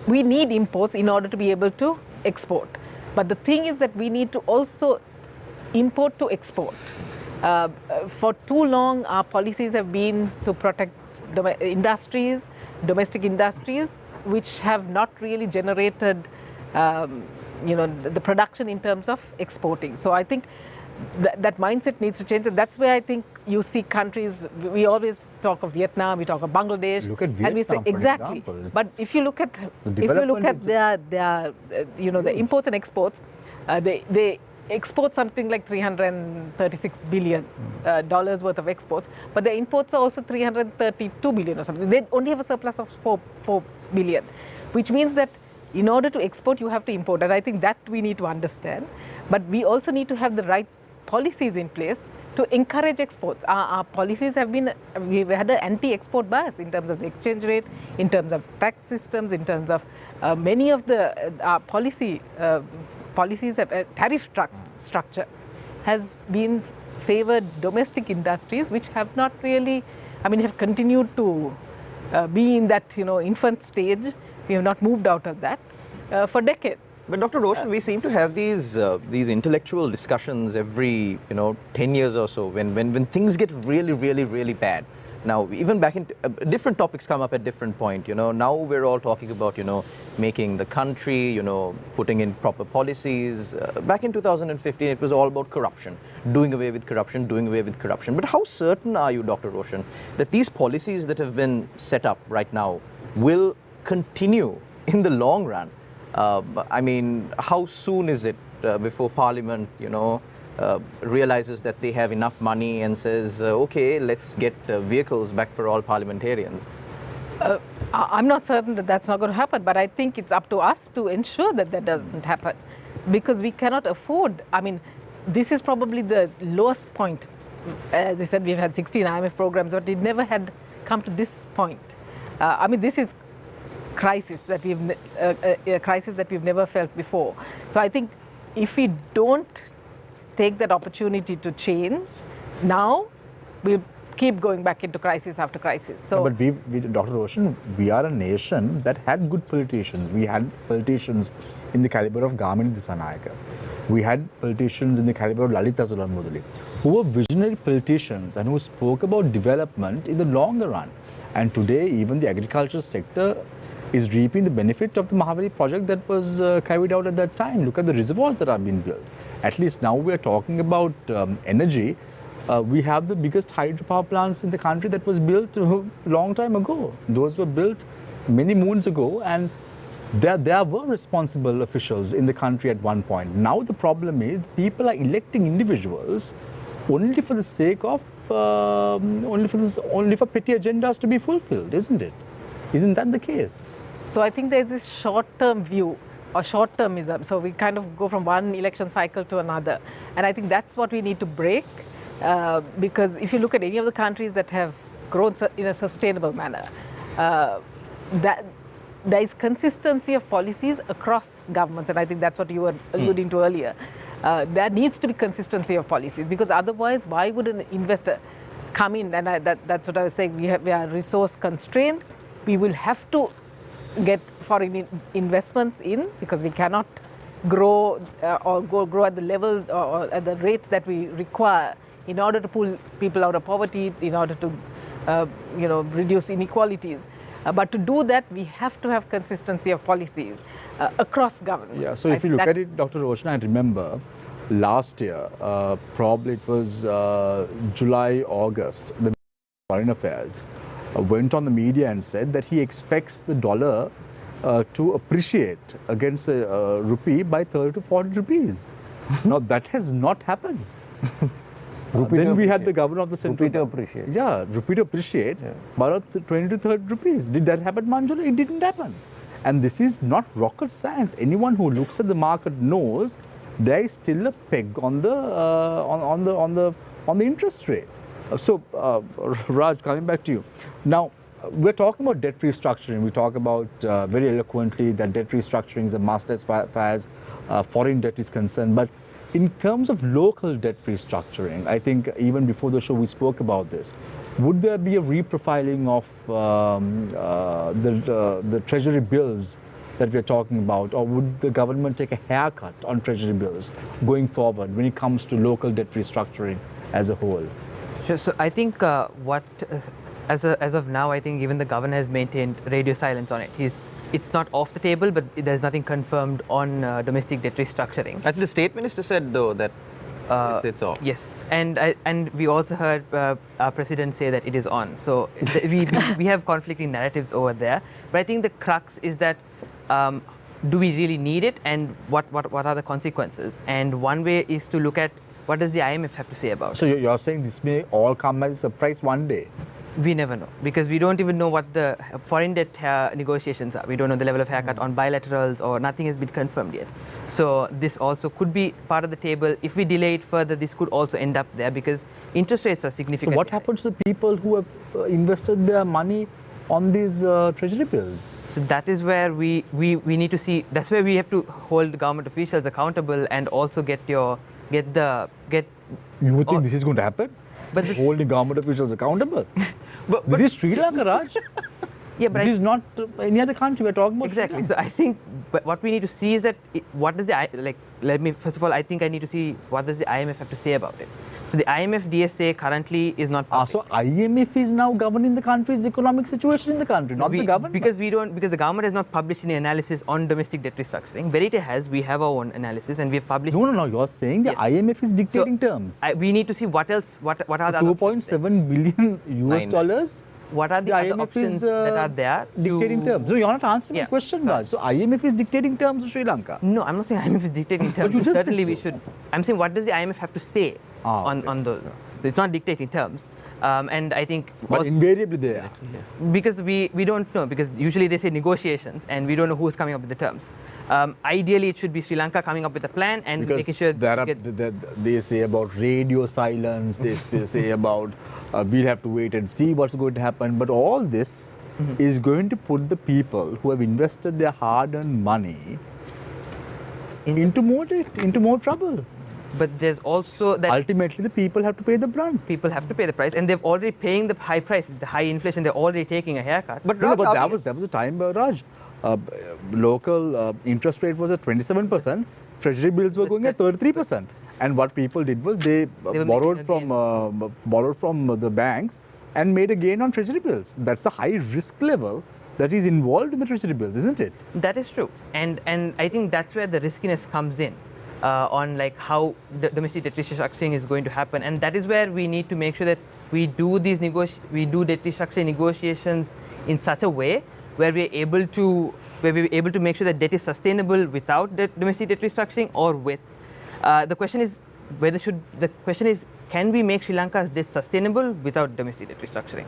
We need imports in order to be able to export. But the thing is that we need to also import to export. For too long, our policies have been to protect industries, domestic industries, which have not really generated the production in terms of exporting. So I think that mindset needs to change. And that's where I think you see countries, we always talk of Vietnam, we talk of Bangladesh. Look at Vietnam, and we say, exactly. But if you look at, the imports and exports, export something like $336 billion dollars worth of exports, but the imports are also 332 billion or something. They only have a surplus of 4 billion, which means that in order to export, you have to import. And I think that we need to understand. But we also need to have the right policies in place to encourage exports. Our policies have been, we've had an anti-export bias in terms of the exchange rate, in terms of tax systems, in terms of many of the policies of tariff structure has been favored domestic industries, which have not really, have continued to be in that infant stage. We have not moved out of that for decades. But Dr. Roshan, we seem to have these intellectual discussions every 10 years or so when things get really bad. Now, even back in different topics come up at different point. Now we're all talking about making the country, putting in proper policies. Back in 2015, it was all about corruption, doing away with corruption. But how certain are you, Dr. Roshan, that these policies that have been set up right now will continue in the long run? How soon is it before Parliament, realizes that they have enough money and says, okay, let's get vehicles back for all parliamentarians? I'm not certain that that's not going to happen, but I think it's up to us to ensure that that doesn't happen, because we cannot afford, this is probably the lowest point. As I said, we've had 16 IMF programs, but it never had come to this point. This is crisis that a crisis that we've never felt before. So I think if we don't take that opportunity to change now, we'll keep going back into crisis after crisis. So, but we, Dr. Roshan, we are a nation that had good politicians. We had politicians in the caliber of Gamini Dissanayaka. We had politicians in the caliber of Lalita Zulanmudali, who were visionary politicians and who spoke about development in the longer run. And today, even the agricultural sector is reaping the benefit of the Mahavali project that was carried out at that time. Look at the reservoirs that are being built. At least now we are talking about energy. We have the biggest hydropower plants in the country that was built a long time ago. Those were built many moons ago, and there were responsible officials in the country at one point. Now the problem is people are electing individuals only for the sake of only for petty agendas to be fulfilled, isn't it? Isn't that the case? So I think there's this short-term view or short-termism. So we kind of go from one election cycle to another. And I think that's what we need to break, because if you look at any of the countries that have grown in a sustainable manner, that there is consistency of policies across governments. And I think that's what you were alluding to earlier. There needs to be consistency of policies, because otherwise, why would an investor come in? And that's what I was saying. We are resource constrained. We will have to get foreign investments in, because we cannot grow or grow at the level or at the rate that we require in order to pull people out of poverty, in order to reduce inequalities. But to do that, we have to have consistency of policies across government. Yeah. So if you look at it, Dr. Roshan, I remember last year, probably it was July, August, the Foreign Affairs went on the media and said that he expects the dollar to appreciate against the rupee by 30 to 40 rupees. Now that has not happened. Then we had the governor of the central Rupee to appreciate. Yeah, rupee to appreciate, but 20 to 30 rupees. Did that happen, Manjula? It didn't happen. And this is not rocket science. Anyone who looks at the market knows there is still a peg on the interest rate. So, Raj, coming back to you. Now, we're talking about debt restructuring. We talk about very eloquently that debt restructuring is a must as far as foreign debt is concerned. But in terms of local debt restructuring, I think even before the show we spoke about this. Would there be a reprofiling of the treasury bills that we're talking about, or would the government take a haircut on treasury bills going forward when it comes to local debt restructuring as a whole? Sure. So I think as of now, I think even the governor has maintained radio silence on it. It's not off the table, but there's nothing confirmed on domestic debt restructuring. I think the state minister said, though, that it's off. Yes, and we also heard our president say that it is on. So we have conflicting narratives over there. But I think the crux is that do we really need it, and what are the consequences? And one way is to look at what does the IMF have to say about it. So you're saying this may all come as a surprise one day? We never know, because we don't even know what the foreign debt negotiations are. We don't know the level of haircut on bilaterals, or nothing has been confirmed yet. So this also could be part of the table. If we delay it further, this could also end up there, because interest rates are significant. So what happens to the people who have invested their money on these treasury bills? So that is where we need to see, that's where we have to hold government officials accountable, and also get. You would think this is going to happen? But holding government officials accountable? But this is Sri Lanka, Raj. Yeah, but this is not any other country we're talking about. Exactly. So I think what we need to see is that what does first of all, I think I need to see what does the IMF have to say about it. So the IMF DSA currently is not public. So IMF is now governing the country's economic situation in the country, not the government. Because the government has not published any analysis on domestic debt restructuring. Verite has. We have our own analysis, and we have published. No. You're saying the IMF is dictating terms. We need to see what else. What are the $2.7 billion US dollars? What are the other options that are there? Dictating terms. So you're not answering my question, Raj. So IMF is dictating terms to Sri Lanka. No, I'm not saying IMF is dictating terms. But you just certainly we should. I'm saying what does the IMF have to say on those? So it's not dictating terms. And I think. But invariably they are. Because we don't know, because usually they say negotiations, and we don't know who's coming up with the terms. Ideally, it should be Sri Lanka coming up with a plan and because making sure. They say about radio silence. They say about we'll have to wait and see what's going to happen. But all this is going to put the people who have invested their hard-earned money into more trouble. But there's also that ultimately the people have to pay the brunt. People have to pay the price, and they're already paying the high price, the high inflation. They're already taking a haircut. But that was a time, Raj. Local interest rate was at 27%. Treasury bills were going at 33%. And what people did was they borrowed from the banks and made a gain on treasury bills. That's the high risk level that is involved in the treasury bills, isn't it? That is true, and I think that's where the riskiness comes in. On like how the domestic debt restructuring is going to happen, and that is where we need to make sure that we do debt restructuring negotiations in such a way where we're able to make sure that debt is sustainable without the domestic debt restructuring or with. The question is can we make Sri Lanka's debt sustainable without domestic debt restructuring?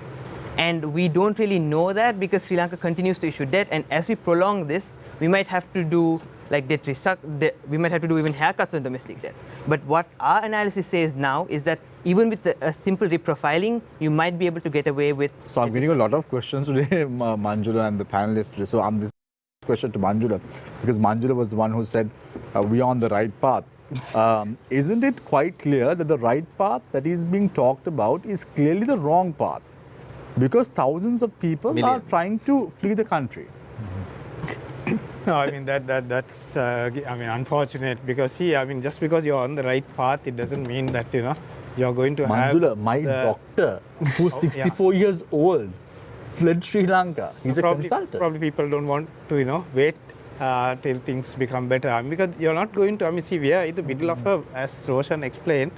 And we don't really know that, because Sri Lanka continues to issue debt, and as we prolong this, we might have to do we might have to do even haircuts on domestic debt. But what our analysis says now is that even with a simple reprofiling, you might be able to get away with. So I'm getting a lot of questions today, Manjula and the panelists today. So I'm this question to Manjula, because Manjula was the one who said we are on the right path. Isn't it quite clear that the right path that is being talked about is clearly the wrong path? Because thousands of people are trying to flee the country. No, I mean that's unfortunate, because just because you're on the right path, it doesn't mean that you're going to Manjula, have my doctor, who's 64 years old, fled Sri Lanka. He's a consultant. Probably people don't want to wait till things become better. Because you're not going to. See, we are in the middle of as Roshan explained,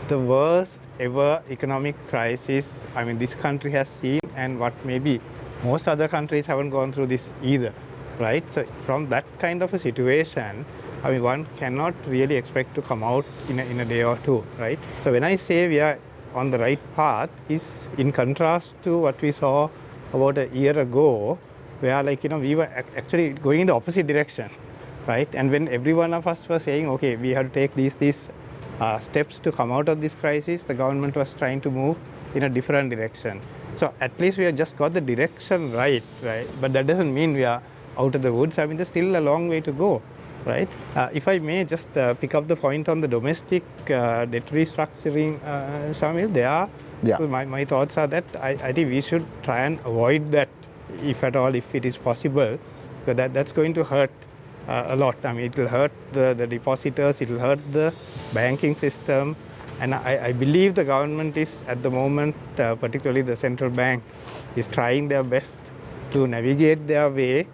the worst ever economic crisis this country has seen, and what maybe most other countries haven't gone through this either. Right, so from that kind of a situation, one cannot really expect to come out in a day or two, right? So when I say we are on the right path, is in contrast to what we saw about a year ago, where we were actually going in the opposite direction, right? And when every one of us was saying, okay, we have to take these steps to come out of this crisis, the government was trying to move in a different direction. So at least we have just got the direction right? But that doesn't mean we are out of the woods. There's still a long way to go, right? If I may just pick up the point on the domestic debt restructuring, Shamil, so my thoughts are that I think we should try and avoid that, if at all, if it is possible, because that's going to hurt a lot. It will hurt the depositors, it will hurt the banking system, and I believe the government is at the moment, particularly the central bank, is trying their best to navigate their way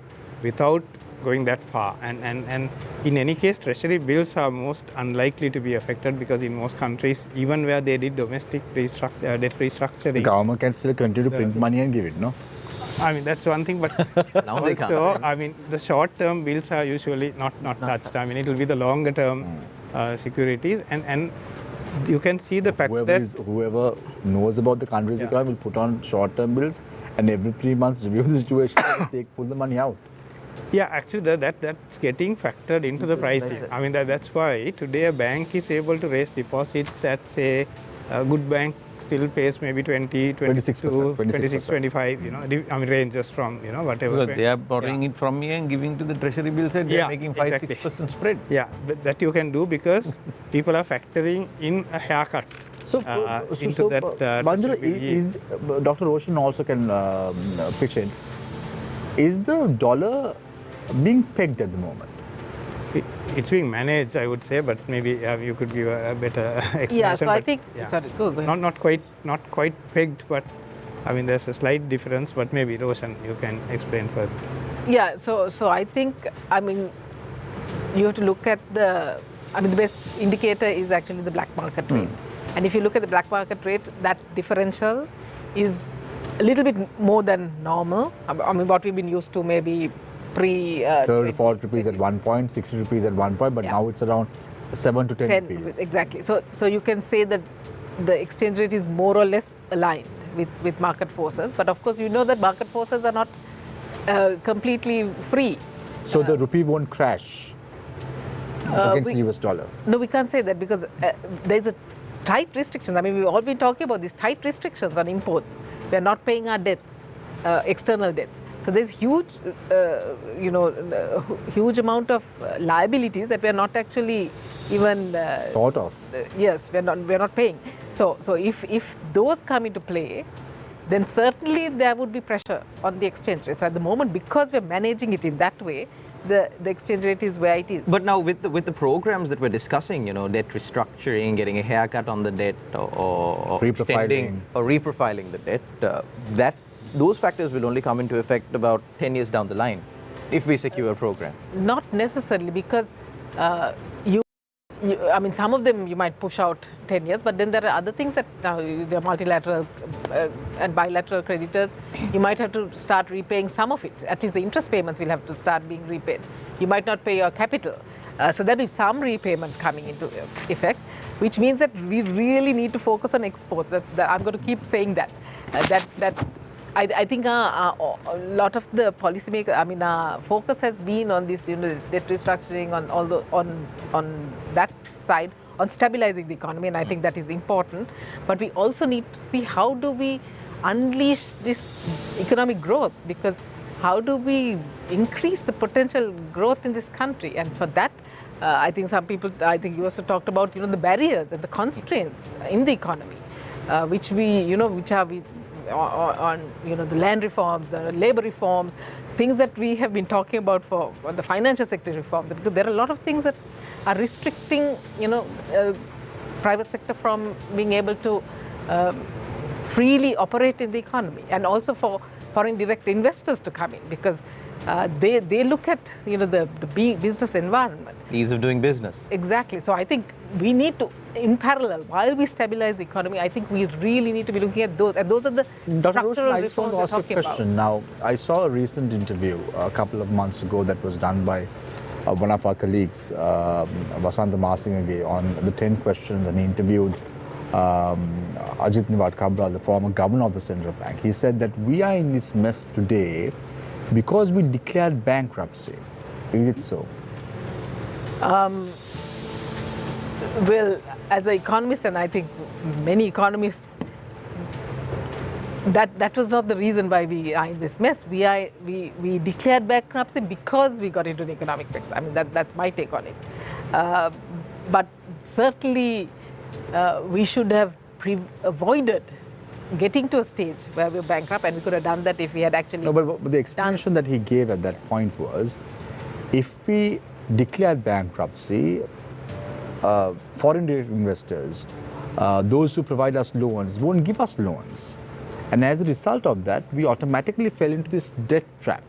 without going that far. And in any case, treasury bills are most unlikely to be affected, because in most countries, even where they did domestic debt restructuring, the government can still continue to print money and give it, no? I mean, that's one thing, but Now they can't. also, I mean, the short-term bills are usually not touched. I mean, it will be the longer-term securities, and you can see the fact whoever knows about the country's economy will put on short-term bills, and every 3 months review the situation and pull the money out. Yeah, actually, that's getting factored into the pricing. I mean, that's why today a bank is able to raise deposits at, say, a good bank still pays maybe 20, 22, 26, 25, you know, I mean, ranges from, you know, whatever. Because they are borrowing it from me and giving to the treasury bill, and they are making 5-6% spread. Yeah, that you can do because people are factoring in a haircut. Into that. Manjula, is Dr. Roshan also can pitch in. Is the dollar being pegged at the moment? It's being managed, I would say, but maybe you could give a better explanation. Yeah, so I think, sorry, go ahead. Not quite pegged, but I mean, there's a slight difference, but maybe Roshan, you can explain further. Yeah, so I think, I mean, you have to look at the best indicator is actually the black market rate. And if you look at the black market rate, that differential is a little bit more than normal. I mean, what we've been used to maybe 30, 40 rupees at one point, 60 rupees at one point, but now it's around 7 to 10 rupees. Exactly. So you can say that the exchange rate is more or less aligned with market forces. But of course, you know that market forces are not completely free. So the rupee won't crash against the US dollar? No, we can't say that because there's a tight restrictions. I mean, we've all been talking about these tight restrictions on imports. We're not paying our debts, external debts. So there's huge, huge amount of liabilities that we're not actually even thought of. Yes, we're not paying. So if those come into play, then certainly there would be pressure on the exchange rate. So at the moment, because we're managing it in that way, the exchange rate is where it is. But now with the programs that we're discussing, you know, debt restructuring, getting a haircut on the debt, or extending or reprofiling the debt, those factors will only come into effect about 10 years down the line if we secure a program. Not necessarily, because I mean, some of them you might push out 10 years, but then there are other things that the multilateral and bilateral creditors, you might have to start repaying some of it. At least the interest payments will have to start being repaid. You might not pay your capital. So there'll be some repayment coming into effect, which means that we really need to focus on exports. I'm going to keep saying that. I think a lot of the policymakers, I mean, our focus has been on this, debt restructuring, on that side, on stabilizing the economy, and I think that is important. But we also need to see how do we unleash this economic growth, because how do we increase the potential growth in this country? And for that, I think you also talked about, the barriers and the constraints in the economy, which are the land reforms, the labor reforms, things that we have been talking about for the financial sector reforms. Because there are a lot of things that are restricting, private sector from being able to freely operate in the economy, and also for foreign direct investors to come in, because they look at the business environment. Ease of doing business. Exactly. So I think we need to, in parallel, while we stabilize the economy, I think we really need to be looking at those, and those are the structural reforms we're talking about. Now, I saw a recent interview a couple of months ago that was done by one of our colleagues, Vasant Masingage, on the 10 questions, and he interviewed Ajit Nivad Kabra, the former governor of the central bank. He said that we are in this mess today because we declared bankruptcy. Is it so? Well, as an economist, and I think many economists, that was not the reason why we are in this mess. We declared bankruptcy because we got into an economic mess. I mean, that's my take on it. But certainly, we should have avoided getting to a stage where we're bankrupt, and we could have done that if we had actually. No, but the explanation that he gave at that point was, if we declared bankruptcy, foreign direct investors, those who provide us loans, won't give us loans. And as a result of that, we automatically fell into this debt trap.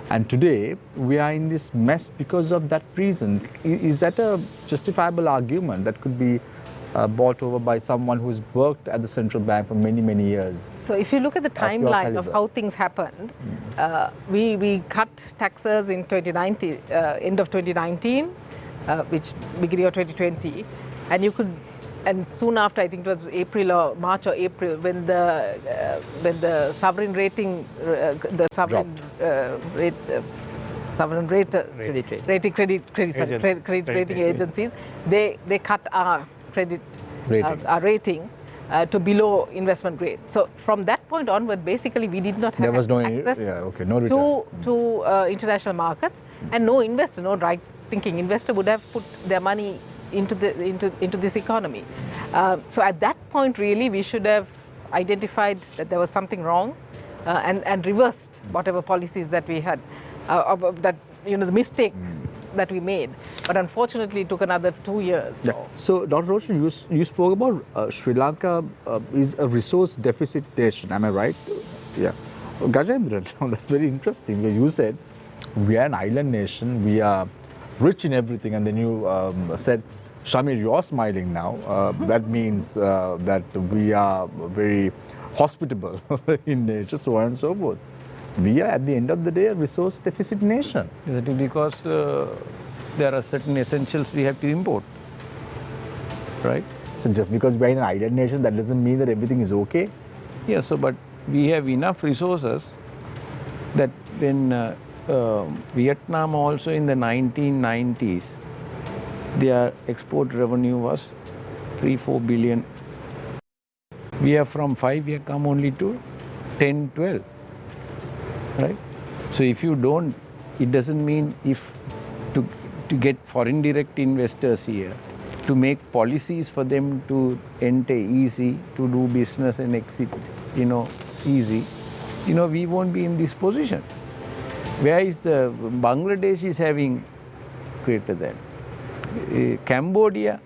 And today, we are in this mess because of that reason. Is that a justifiable argument that could be bought over by someone who's worked at the central bank for many, many years. So if you look at the timeline of how things happened, we cut taxes in 2019, end of 2019, which beginning of 2020, and soon after, I think it was April or March or April, when the sovereign rating, the sovereign rate. Sovereign rating agencies, they cut our credit rating to below investment grade. So from that point onward, basically we did not have access to international markets, and no investor, no right-thinking investor would have put their money into this economy. So at that point, really, we should have identified that there was something wrong and reversed whatever policies that we had. That the mistake that we made, but unfortunately it took another 2 years. Yeah. So Dr. Roshan, you spoke about Sri Lanka is a resource deficit nation. Am I right? Yeah. Gajendran, that's very interesting. Because you said we are an island nation, we are rich in everything, and then you said, Shamir, you're smiling now. That means that we are very hospitable in nature, so on and so forth. We are, at the end of the day, a resource deficit nation. Because there are certain essentials we have to import, right? So just because we are an island nation, that doesn't mean that everything is okay? Yeah, so but we have enough resources that when Vietnam also in the 1990s, their export revenue was 3-4 billion. We have from 5, we have come only to 10-12. Right? So if you don't, it doesn't mean if to get foreign direct investors here, to make policies for them to enter easy, to do business and exit, easy, we won't be in this position. Where is the Bangladesh is having greater than Cambodia?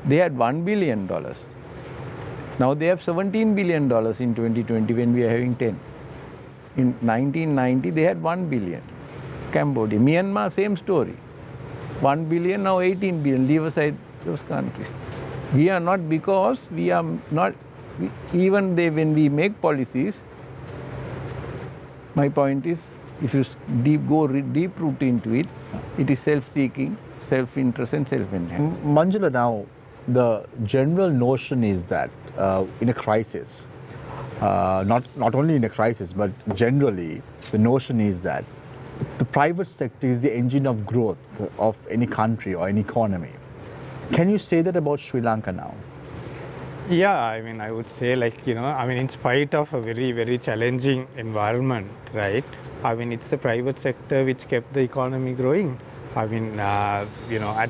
They had $1 billion. Now they have $17 billion in 2020 when we are having 10. In 1990, they had 1 billion. Cambodia. Myanmar, same story. 1 billion, now 18 billion. Leave aside those countries. We are not, because we are not, even when we make policies, my point is, if you go deep root into it, it is self-seeking, self-interest and self-enhancement. Manjula, now, the general notion is that in a crisis, not only in a crisis, but generally, the notion is that the private sector is the engine of growth of any country or any economy. Can you say that about Sri Lanka now? Yeah, I mean, I would say, in spite of a very, very challenging environment, right? I mean, it's the private sector which kept the economy growing. I mean, at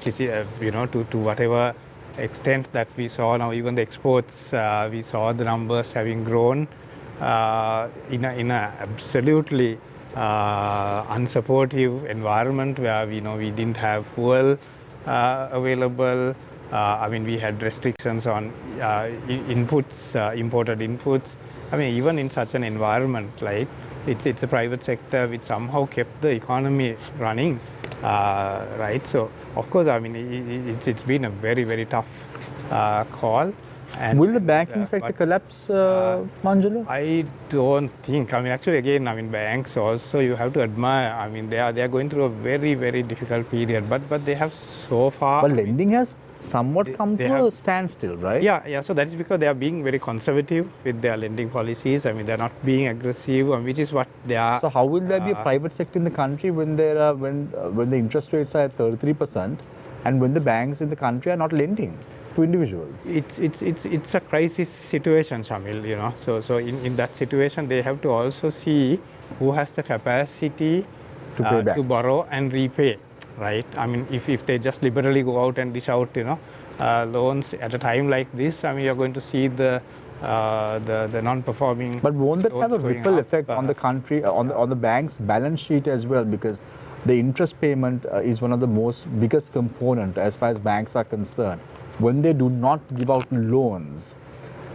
least, to whatever extent that we saw now, even the exports, we saw the numbers having grown in a absolutely unsupportive environment where we didn't have fuel available. I mean, we had restrictions on inputs, imported inputs. I mean, even in such an environment, right? It's a private sector which somehow kept the economy running, right? So, of course, I mean, it's been a very, very tough call. And will the banking sector collapse, Manjula? I don't think. I mean, actually, again, I mean, banks also, you have to admire. I mean, they are going through a very, very difficult period. But they have so far. But lending has somewhat come to a standstill, right? Yeah. So that is because they are being very conservative with their lending policies. I mean, they're not being aggressive, which is what they are. So how will there be a private sector in the country when the interest rates are at 33%, and when the banks in the country are not lending to individuals? It's a crisis situation, Shamil. So in that situation, they have to also see who has the capacity to pay back, to borrow and repay. Right. I mean, if they just liberally go out and dish out, loans at a time like this, I mean, you're going to see the non-performing. But won't that have a ripple effect on the country, on the bank's balance sheet as well? Because the interest payment is one of the biggest component as far as banks are concerned. When they do not give out loans,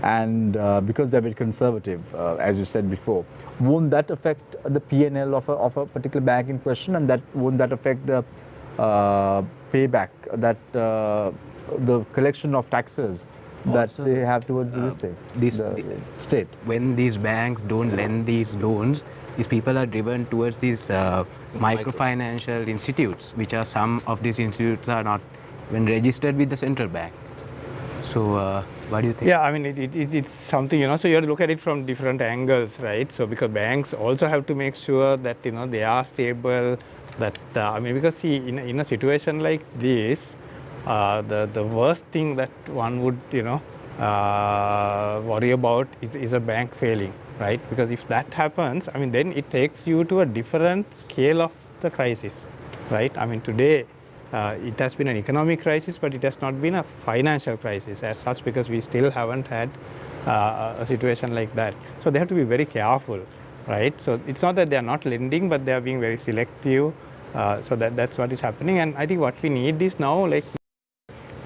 and because they're very conservative, as you said before, won't that affect the P&L of a particular bank in question, and won't that affect the payback that the collection of taxes that also, they have towards this thing, the state. When these banks don't lend these loans, these people are driven towards these microfinancial institutes, which are some of these institutes are not even registered with the central bank. So what do you think? Yeah, I mean, it's something, so you have to look at it from different angles, right? So because banks also have to make sure that, they are stable, that, because see, in a situation like this, the worst thing that one would, worry about is a bank failing, right? Because if that happens, then it takes you to a different scale of the crisis, right? Today, it has been an economic crisis, but it has not been a financial crisis as such, because we still haven't had a situation like that. So they have to be very careful, right? So it's not that they are not lending, but they are being very selective. So that's what is happening. And I think what we need is now,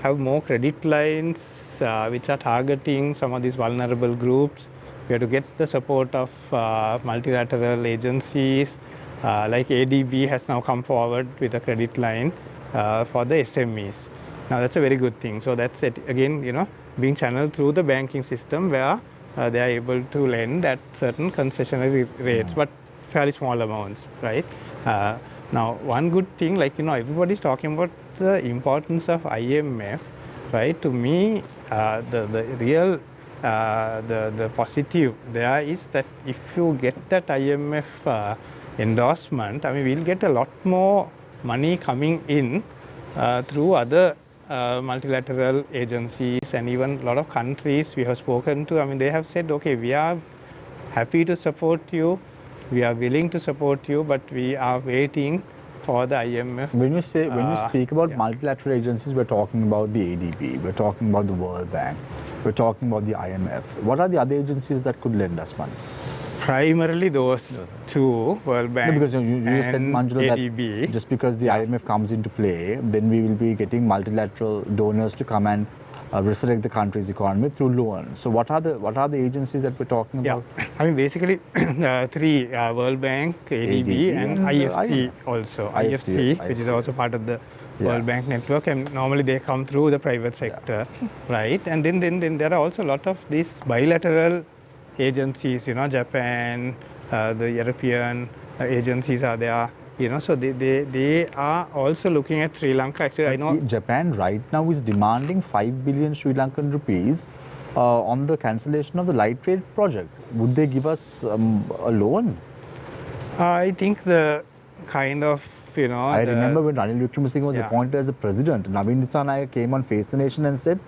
have more credit lines which are targeting some of these vulnerable groups. We have to get the support of multilateral agencies, like ADB has now come forward with a credit line for the SMEs. Now that's a very good thing. So that's it again, being channeled through the banking system, where they are able to lend at certain concessionary rates, but fairly small amounts, right? Now one good thing, everybody's talking about the importance of IMF, right? To me, the real the positive there is that if you get that IMF endorsement, we'll get a lot more money coming in through other multilateral agencies, and even a lot of countries we have spoken to. They have said, okay, we are happy to support you, we are willing to support you, but we are waiting for the IMF. When you speak about multilateral agencies, we're talking about the ADB, we're talking about the World Bank, we're talking about the IMF. What are the other agencies that could lend us money? Primarily those two, World Bank because you said, Manjula, ADB. That just because the IMF comes into play, then we will be getting multilateral donors to come and resurrect the country's economy through loans. So what are the agencies that we're talking about? Basically three: World Bank, ADB, and IFC also. IFC, which is also part of the World Bank network, and normally they come through the private sector, right? And then there are also a lot of these bilateral agencies, Japan, the European agencies are there, so they are also looking at Sri Lanka. Actually, I know Japan right now is demanding 5 billion Sri Lankan rupees on the cancellation of the light rail project. Would they give us a loan? I think the kind of, I remember when Ranil Wickremesinghe was appointed as the president, Naveen Dissanayake came on Face the Nation and said,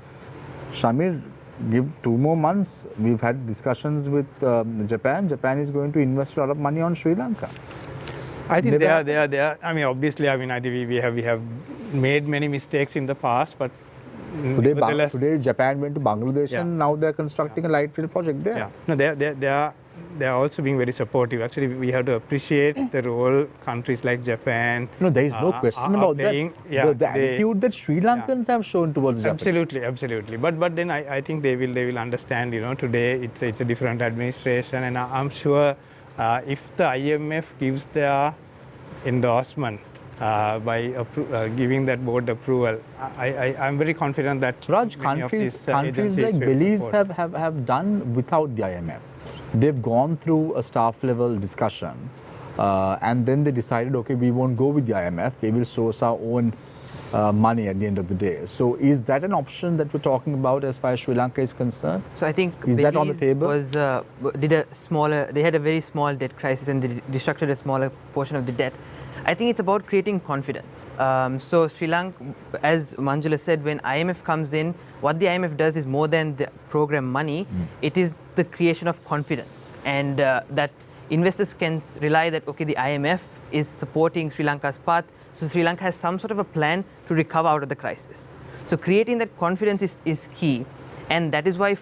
Shamir, give 2 more months. We've had discussions with Japan. Japan is going to invest a lot of money on Sri Lanka. I think they are. Obviously, I think we have made many mistakes in the past, but today Japan went to Bangladesh and now they're constructing a light rail project there. No, they are also being very supportive. Actually, we have to appreciate the role countries like Japan. No, there is no question about playing, that. The attitude that Sri Lankans have shown towards Japan. Absolutely. But then I think they will understand. Today it's a different administration, and I'm sure if the IMF gives their endorsement by giving that board approval, I'm very confident that Raj, countries like Belize have done without the IMF. They've gone through a staff level discussion and then they decided, okay, we won't go with the IMF, we will source our own money at the end of the day. So is that an option that we're talking about as far as Sri Lanka is concerned? So I think is that on the table? They had a very small debt crisis and they restructured a smaller portion of the debt. I think it's about creating confidence. So Sri Lanka, as Manjula said, when IMF comes in, what the IMF does is more than the program money, it is the creation of confidence, and that investors can rely that, okay, the IMF is supporting Sri Lanka's path, so Sri Lanka has some sort of a plan to recover out of the crisis. So creating that confidence is key, and that is why,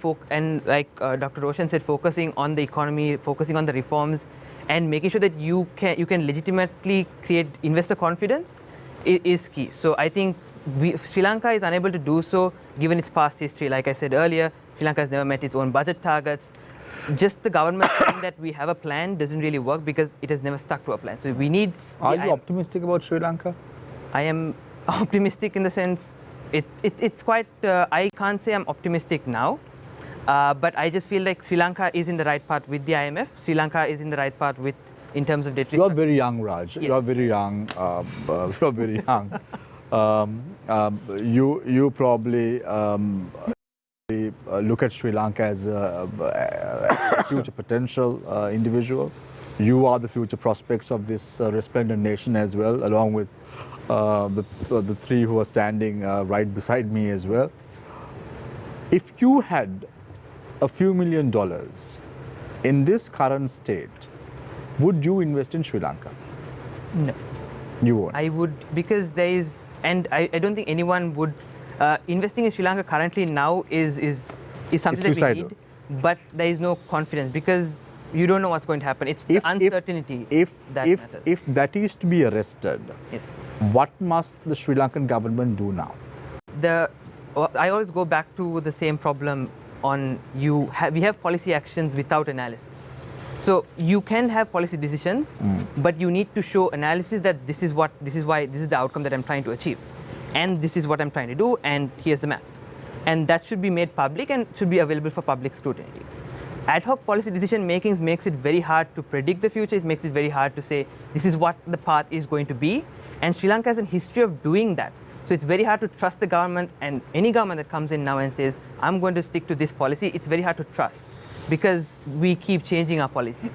like Dr. Roshan said, focusing on the economy, focusing on the reforms, and making sure that you can legitimately create investor confidence is key. So I think Sri Lanka is unable to do so given its past history. Like I said earlier, Sri Lanka has never met its own budget targets. Just the government saying that we have a plan doesn't really work because it has never stuck to a plan. So we need... Are you optimistic about Sri Lanka? I am optimistic in the sense It's quite, I can't say I'm optimistic now, but I just feel like Sri Lanka is in the right path with the IMF. Sri Lanka is in the right path with, in terms of debt. You're very young, Raj. Yes. You're very young. You're very young. You probably look at Sri Lanka as a future potential individual. You are the future prospects of this resplendent nation as well, along with the three who are standing right beside me as well. If you had a few $1 million in this current state, would you invest in Sri Lanka? No. You won't? I would, because there is, and I don't think anyone would, investing in Sri Lanka currently now is something that we need, but there is no confidence because you don't know what's going to happen. It's the uncertainty that matters. If that is to be arrested, yes, what must the Sri Lankan government do now? I always go back to the same problem on we have policy actions without analysis. So you can have policy decisions, but you need to show analysis that this is the outcome that I'm trying to achieve, and this is what I'm trying to do, and here's the math. And that should be made public and should be available for public scrutiny. Ad hoc policy decision making makes it very hard to predict the future. It makes it very hard to say this is what the path is going to be. And Sri Lanka has a history of doing that. So it's very hard to trust the government, and any government that comes in now and says, I'm going to stick to this policy, it's very hard to trust because we keep changing our policies.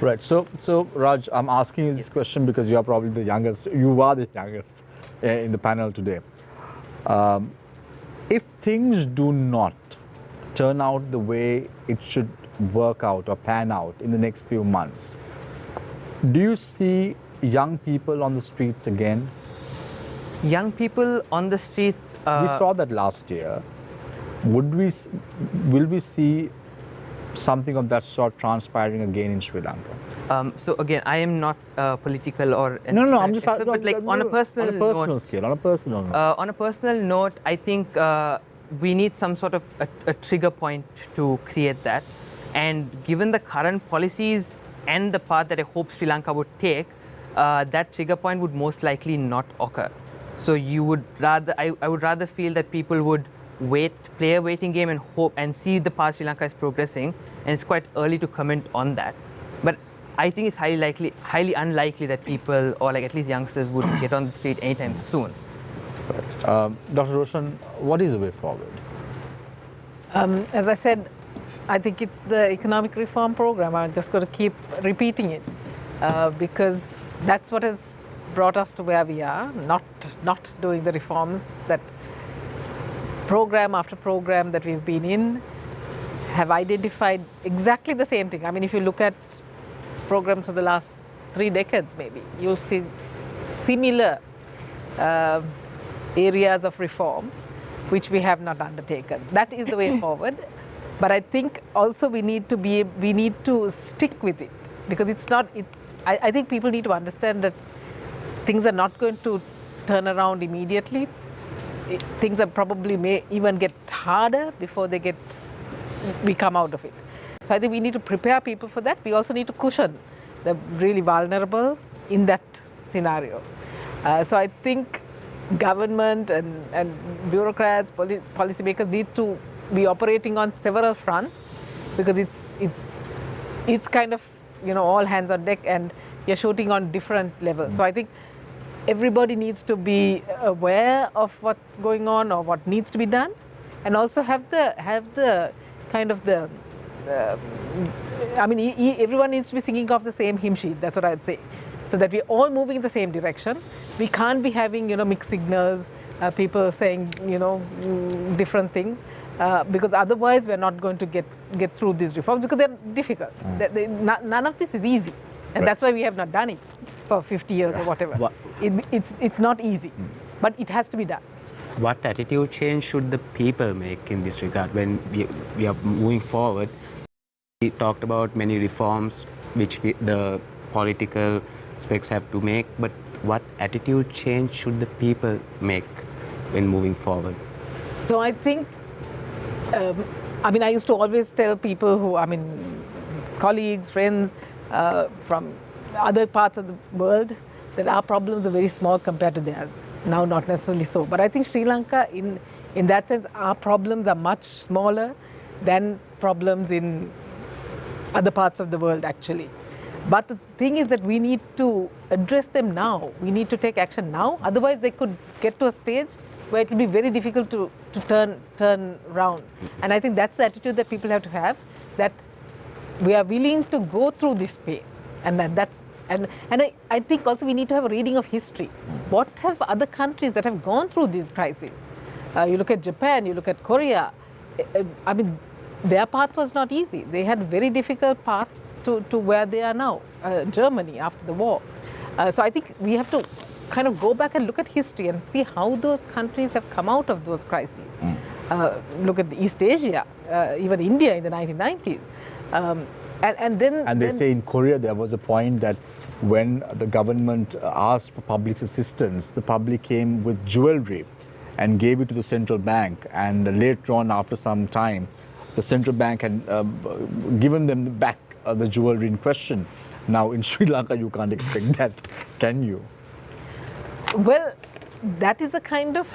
Right. So Raj, I'm asking you this question because you are probably the youngest. You are the youngest in the panel today. If things do not turn out the way it should work out or pan out in the next few months, do you see young people on the streets again? Young people on the streets. We saw that last year. Will we see something of that sort transpiring again in Sri Lanka? So again, I am not political or no. I'm just but like on a personal note, on a personal note, I think we need some sort of a trigger point to create that. And given the current policies and the path that I hope Sri Lanka would take, that trigger point would most likely not occur. So you would rather, I would rather feel that people would play a waiting game and hope and see the path Sri Lanka is progressing. And it's quite early to comment on that. But I think it's highly unlikely that people, or like at least youngsters, would get on the street anytime soon. Right. Dr. Roshan, what is the way forward? As I said, I think it's the economic reform program. I'm just going to keep repeating it because that's what has brought us to where we are, not doing the reforms that program after program that we've been in have identified exactly the same thing. I mean, if you look at programs for the last 3 decades maybe, you'll see similar areas of reform which we have not undertaken. That is the way forward. But I think also we need to stick with it because it's not. I think people need to understand that things are not going to turn around immediately. Things are probably may even get harder before we come out of it. So I think we need to prepare people for that. We also need to cushion the really vulnerable in that scenario. So I think government and bureaucrats, policymakers need to be operating on several fronts because it's kind of all hands on deck and you're shooting on different levels. So I think everybody needs to be aware of what's going on or what needs to be done, and also have the kind of the. I mean, everyone needs to be singing off the same hymn sheet. That's what I'd say, so that we're all moving in the same direction. We can't be having mixed signals, people saying different things. Because otherwise we're not going to get through these reforms because they're difficult. None of this is easy, and that's why we have not done it for 50 years or whatever. It's not easy, but it has to be done. What attitude change should the people make in this regard when we are moving forward? We talked about many reforms which the political specs have to make, but what attitude change should the people make when moving forward? So I think I used to always tell people colleagues, friends from other parts of the world that our problems are very small compared to theirs. Now not necessarily so, but I think Sri Lanka, in that sense, our problems are much smaller than problems in other parts of the world actually. But the thing is that we need to address them now. We need to take action now. Otherwise, they could get to a stage where it will be very difficult to turn around. And I think that's the attitude that people have to have, that we are willing to go through this pain. And I think also we need to have a reading of history. What have other countries that have gone through these crises? You look at Japan, you look at Korea. I mean, their path was not easy. They had very difficult paths to where they are now, Germany after the war. So I think we have to kind of go back and look at history and see how those countries have come out of those crises. Look at East Asia, even India in the 1990s. And they say in Korea there was a point that when the government asked for public assistance, the public came with jewelry and gave it to the central bank, and later on, after some time, the central bank had given them back the jewelry in question. Now in Sri Lanka you can't expect that, can you? Well, that is a kind of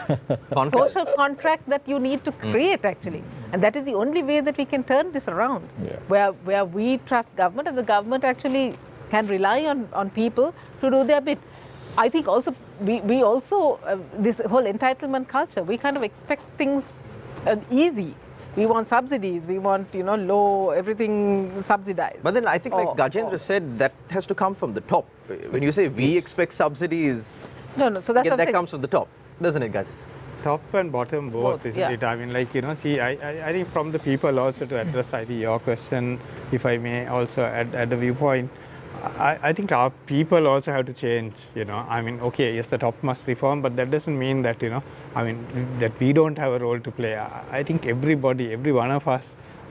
social contract that you need to create actually, and that is the only way that we can turn this around, where we trust government and the government actually can rely on people to do their bit. I think also we also this whole entitlement culture, we kind of expect things easy. We want subsidies, we want, low, everything subsidized. But then I think like Gajendra said, that has to come from the top. When you say we expect subsidies, so that's that comes from the top, doesn't it, Gajendra? Top and bottom both, isn't it? I mean, see, I think from the people also to address your question, if I may also add a viewpoint, I think our people also have to change, I mean, okay, yes, the top must reform, but that doesn't mean that, that we don't have a role to play. I think everybody, every one of us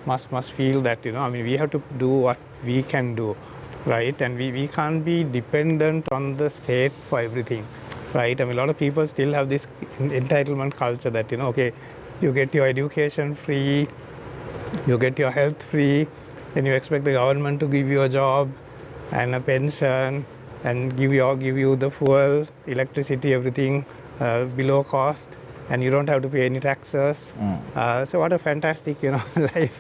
must feel that, I mean, we have to do what we can do, right? And we can't be dependent on the state for everything, right? I mean, a lot of people still have this entitlement culture that, okay, you get your education free, you get your health free, then you expect the government to give you a job and a pension and give you the fuel, electricity, everything below cost, and you don't have to pay any taxes. So what a fantastic life.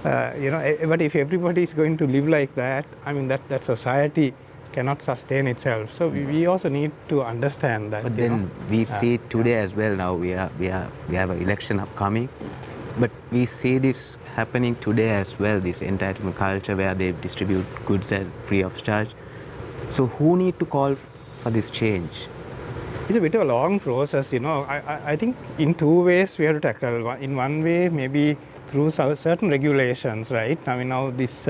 But if everybody is going to live like that, I mean that society cannot sustain itself. So we also need to understand that. But then we see today as well. Now we have an election upcoming, but we see this happening today as well, this entitlement culture where they distribute goods at free of charge. So who need to call for this change? It's a bit of a long process, I think in two ways we have to tackle. In one way, maybe through certain regulations, right? I mean, now this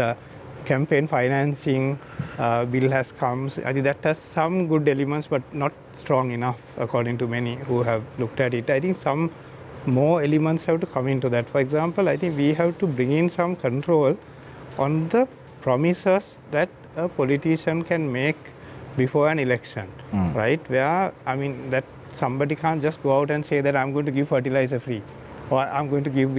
campaign financing bill has come. I think that has some good elements, but not strong enough, according to many who have looked at it. I think some more elements have to come into that. For example, I think we have to bring in some control on the promises that a politician can make before an election, right? Where, I mean, that somebody can't just go out and say that I'm going to give fertilizer free, or I'm going to give,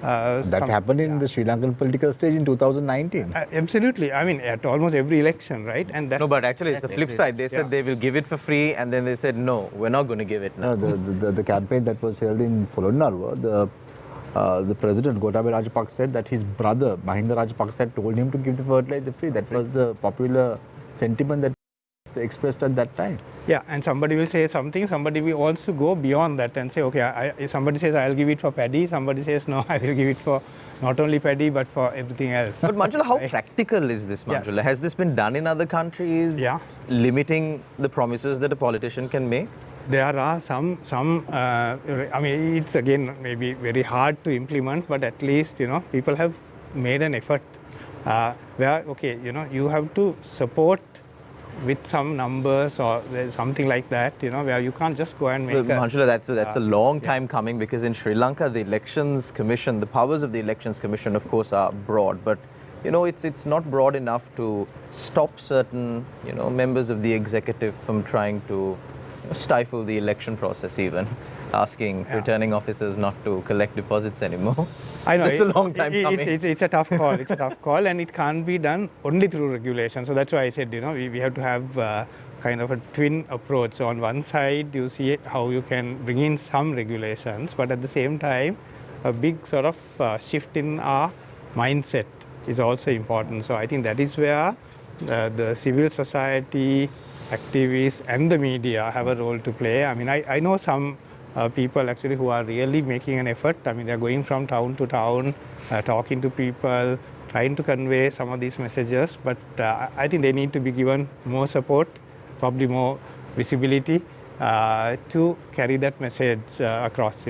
that happened in the Sri Lankan political stage in 2019. Absolutely. I mean, at almost every election, right? And that, no, but actually it's the flip side. They said they will give it for free, and then they said, no, we're not going to give it now. No, the campaign that was held in Polonnaruwa, the president, Gotabaya Rajapaksa, said that his brother, Mahinda Rajapaksa, had told him to give the fertilizer free. That was the popular sentiment that expressed at that time. Yeah, and somebody will say something, somebody will also go beyond that and say, okay, somebody says I'll give it for paddy, somebody says no, I will give it for not only paddy but for everything else. But Manjula, how practical is this, Manjula? Yeah. Has this been done in other countries? Yeah. Limiting the promises that a politician can make? There are some I mean, it's again maybe very hard to implement, but at least, people have made an effort where, okay, you have to support with some numbers or something like that, where you can't just go and make Manjula, that's a long time coming, because in Sri Lanka, the Elections Commission, the powers of the Elections Commission, of course, are broad, but, it's not broad enough to stop certain, members of the executive from trying to stifle the election process, even asking returning officers not to collect deposits anymore. I know. It's a long time coming. It's a tough call. It's a tough call, and it can't be done only through regulation. So that's why I said, we have to have kind of a twin approach. So on one side, you see how you can bring in some regulations, but at the same time, a big sort of shift in our mindset is also important. So I think that is where the civil society, activists and the media have a role to play. I mean, I know some people actually who are really making an effort. I mean, they're going from town to town, talking to people, trying to convey some of these messages, but I think they need to be given more support, probably more visibility to carry that message across,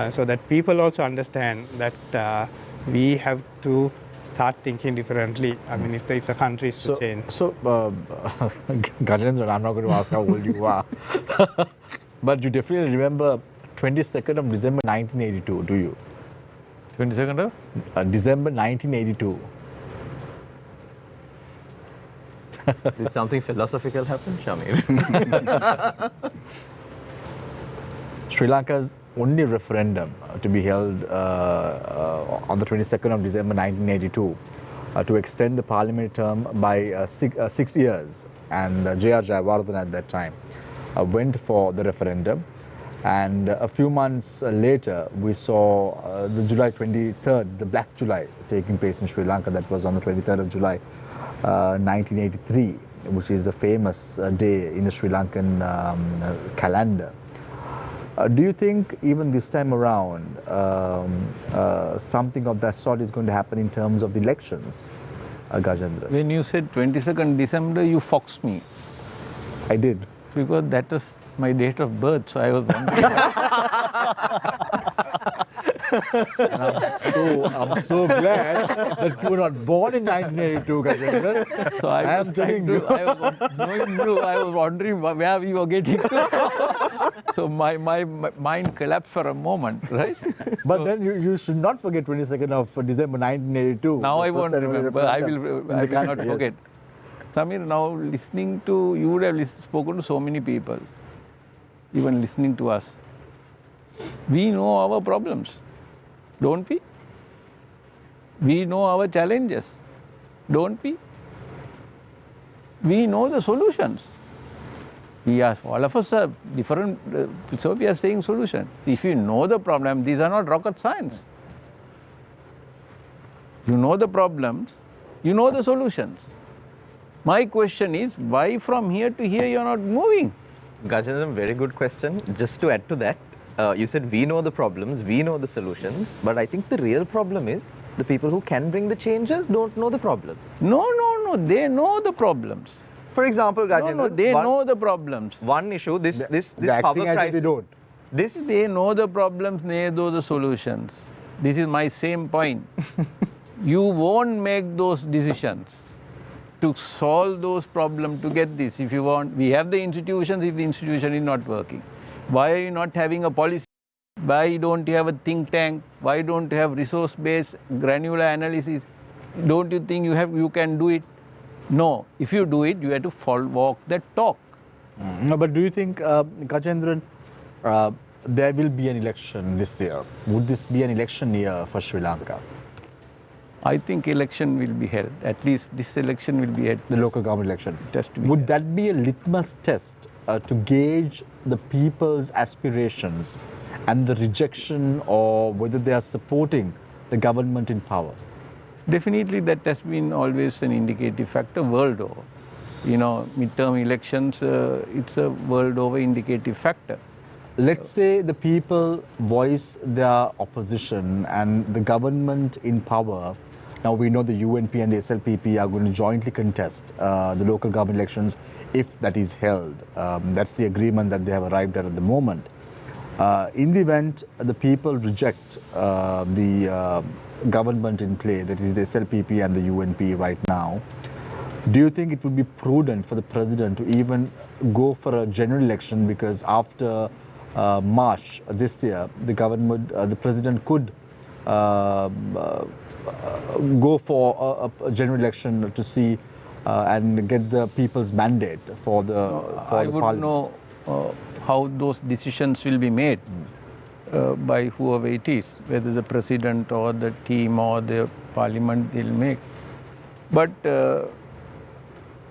so that people also understand that we have to start thinking differently. I mean, if the country is to change. So, Gajendra, I'm not going to ask how old you are, but you definitely remember 22nd of December 1982, do you? 22nd of? December 1982. Did something philosophical happen, Shamir? Sri Lanka's only referendum to be held on the 22nd of December 1982 to extend the parliament term by 6 years, and J.R. Jayawardena at that time went for the referendum. And a few months later, we saw the July 23rd, the Black July, taking place in Sri Lanka. That was on the 23rd of July, 1983, which is a famous day in the Sri Lankan calendar. Do you think even this time around, something of that sort is going to happen in terms of the elections, Gajendra? When you said 22nd December, you foxed me. I did. Because that was my date of birth, so I was wondering. And I'm so glad that you were not born in 1982, Gajendra. So I was wondering where we were getting to. So my mind collapsed for a moment, right? But then you should not forget 22nd of December 1982. Now I won't remember. I will not forget. Samir, now listening to, you would have spoken to so many people, even listening to us. We know our problems, don't we? We know our challenges, don't we? We know the solutions. All of us are different, so we are saying solution. If you know the problem, these are not rocket science. You know the problems, you know the solutions. My question is, why from here to here you are not moving? Gajendra, very good question. Just to add to that, you said we know the problems, we know the solutions, but I think the real problem is the people who can bring the changes don't know the problems. No, they know the problems. For example, Gajendra, they know the problems. One issue, this power crisis. They don't. They know the problems, they know the solutions. This is my same point. You won't make those decisions to solve those problems, to get this. If you want, we have the institutions, if the institution is not working. Why are you not having a policy? Why don't you have a think tank? Why don't you have resource-based granular analysis? Don't you think you can do it? No. If you do it, you have to walk that talk. No, but do you think, Gajendran, there will be an election this year? Would this be an election year for Sri Lanka? I think election will be held. At least this election will be held. The local government election. Would that be a litmus test to gauge the people's aspirations and the rejection, or whether they are supporting the government in power? Definitely that has been always an indicative factor world over. Midterm elections, it's a world over indicative factor. Let's say the people voice their opposition and the government in power. Now we know the UNP and the SLPP are going to jointly contest the local government elections if that is held. That's the agreement that they have arrived at the moment. In the event the people reject the government in play, that is the SLPP and the UNP right now, do you think it would be prudent for the president to even go for a general election? Because after March this year, the president could go for a general election to see and get the people's mandate for the I would know how those decisions will be made by whoever it is, whether the president or the team or the parliament will make. But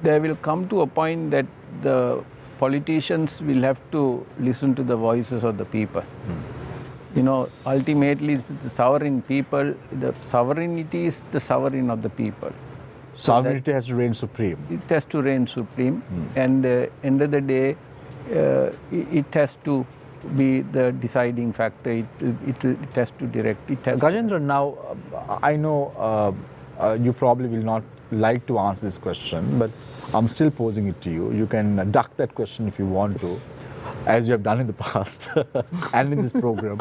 there will come to a point that the politicians will have to listen to the voices of the people. You know, ultimately it's the sovereign people, the sovereignty is the sovereign of the people. Sovereignty has to reign supreme. It has to reign supreme, and end of the day, it has to be the deciding factor. It has to direct. It has. Gajendra, now I know you probably will not like to answer this question, but I'm still posing it to you. You can duck that question if you want to, as you have done in the past and in this program.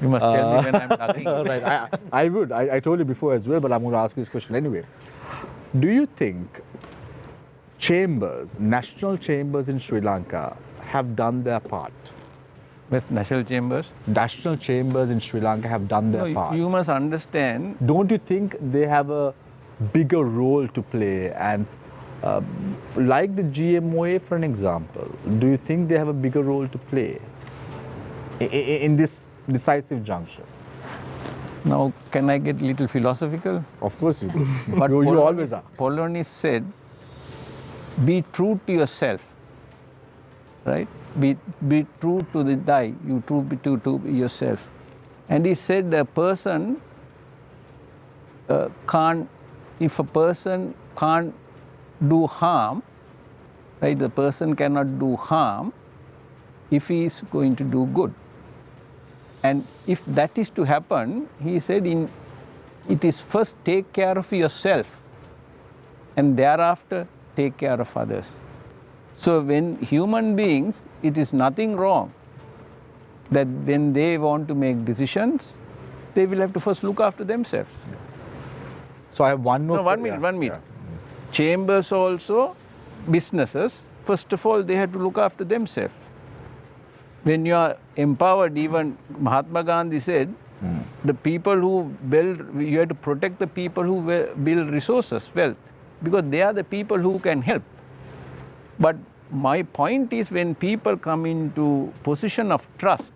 You must tell me when I'm ducking. Right, I would. I told you before as well, but I'm going to ask you this question anyway. Do you think chambers, national chambers in Sri Lanka have done their part? With national chambers? National chambers in Sri Lanka have done their part. You must understand. Don't you think they have a bigger role to play? And like the GMOA, for an example, do you think they have a bigger role to play in this decisive juncture? Now, can I get a little philosophical? Of course you do. But you always are. Polonis said, be true to yourself, right? Be true to the die, you true to yourself. And he said a person can't, if a person can't do harm, right, the person cannot do harm if he is going to do good. And if that is to happen, he said, it is first take care of yourself and thereafter take care of others. So when human beings, it is nothing wrong that when they want to make decisions, they will have to first look after themselves. So I have one more. No, one minute. Chambers also, businesses, first of all, they have to look after themselves. When you are empowered, even Mahatma Gandhi said, the people who build, you have to protect the people who build resources, wealth, because they are the people who can help. But my point is, when people come into position of trust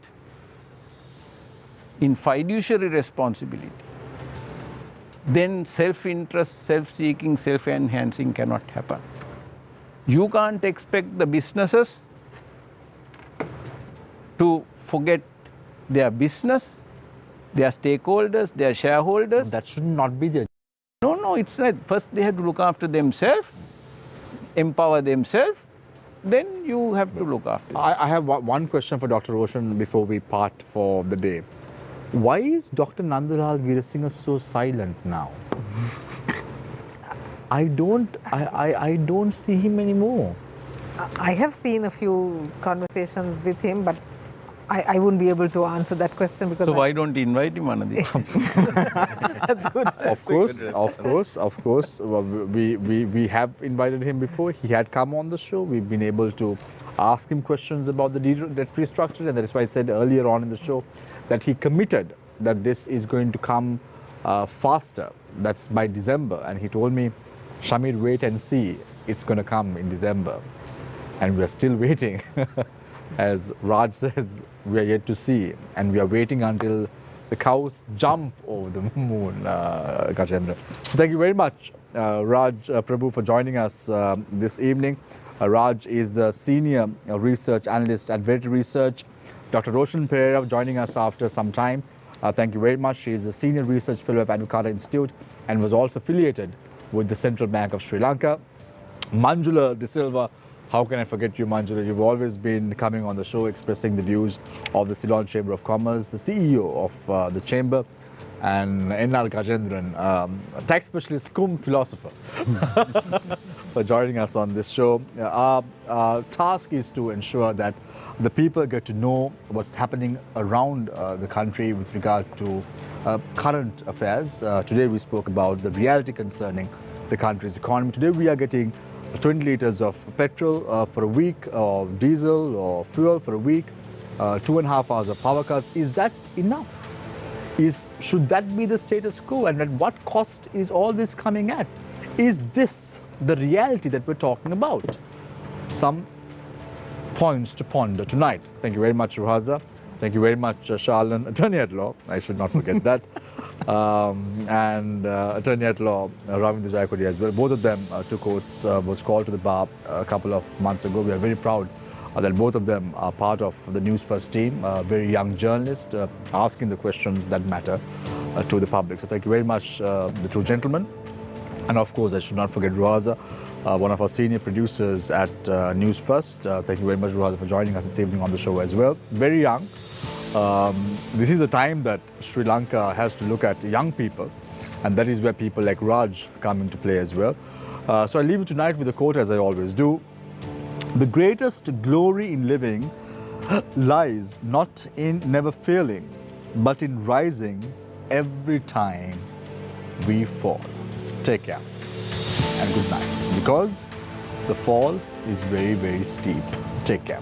in fiduciary responsibility, then self-interest, self-seeking, self-enhancing cannot happen. You can't expect the businesses to forget their business, their stakeholders, their shareholders. That should not be their. No, it's not. First they have to look after themselves, empower themselves, then you have to look after. I have one question for Dr. Roshan before we part for the day. Why is Dr. Nandalal Veerasinghe so silent now? I don't see him anymore. I have seen a few conversations with him, but I wouldn't be able to answer that question because. So why don't you invite him, Anandi? That's good. Of course. We have invited him before. He had come on the show. We've been able to ask him questions about the debt restructure, and that is why I said earlier on in the show that he committed that this is going to come faster. That's by December, and he told me, Shamir, wait and see. It's going to come in December, and we are still waiting. As Raj says, we are yet to see, and we are waiting until the cows jump over the moon, Gajendra. So thank you very much, Raj Prabhu, for joining us this evening. Raj is the Senior Research Analyst at Liquidity Research. Dr. Roshan Pereira joining us after some time. Thank you very much. She is the Senior Research Fellow at Advocata Institute and was also affiliated with the Central Bank of Sri Lanka. Manjula De Silva, how can I forget you, Manjula? You've always been coming on the show expressing the views of the Ceylon Chamber of Commerce, the CEO of the Chamber, and N.R. Gajendran, tax specialist cum philosopher, for joining us on this show. Our task is to ensure that the people get to know what's happening around the country with regard to current affairs. Today we spoke about the reality concerning the country's economy. Today we are getting 20 liters of petrol for a week, or diesel or fuel for a week, 2.5 hours of power cuts. Is that enough? Should that be the status quo? And at what cost is all this coming at? Is this the reality that we're talking about? Some points to ponder tonight. Thank you very much, Ruhaza. Thank you very much, Shalan, attorney at law. I should not forget that. and attorney at law Ravindra Jayakodi as well. Both of them took oaths, was called to the bar a couple of months ago. We are very proud that both of them are part of the Newsfirst team, very young journalists asking the questions that matter to the public. So thank you very much, the two gentlemen. And of course, I should not forget Ruhaza, one of our senior producers at Newsfirst. Thank you very much, Ruhaza, for joining us this evening on the show as well. Very young. This is the time that Sri Lanka has to look at young people, and that is where people like Raj come into play as well. So I leave you tonight with a quote, as I always do. The greatest glory in living lies not in never failing, but in rising every time we fall. Take care and good night, because the fall is very, very steep. Take care.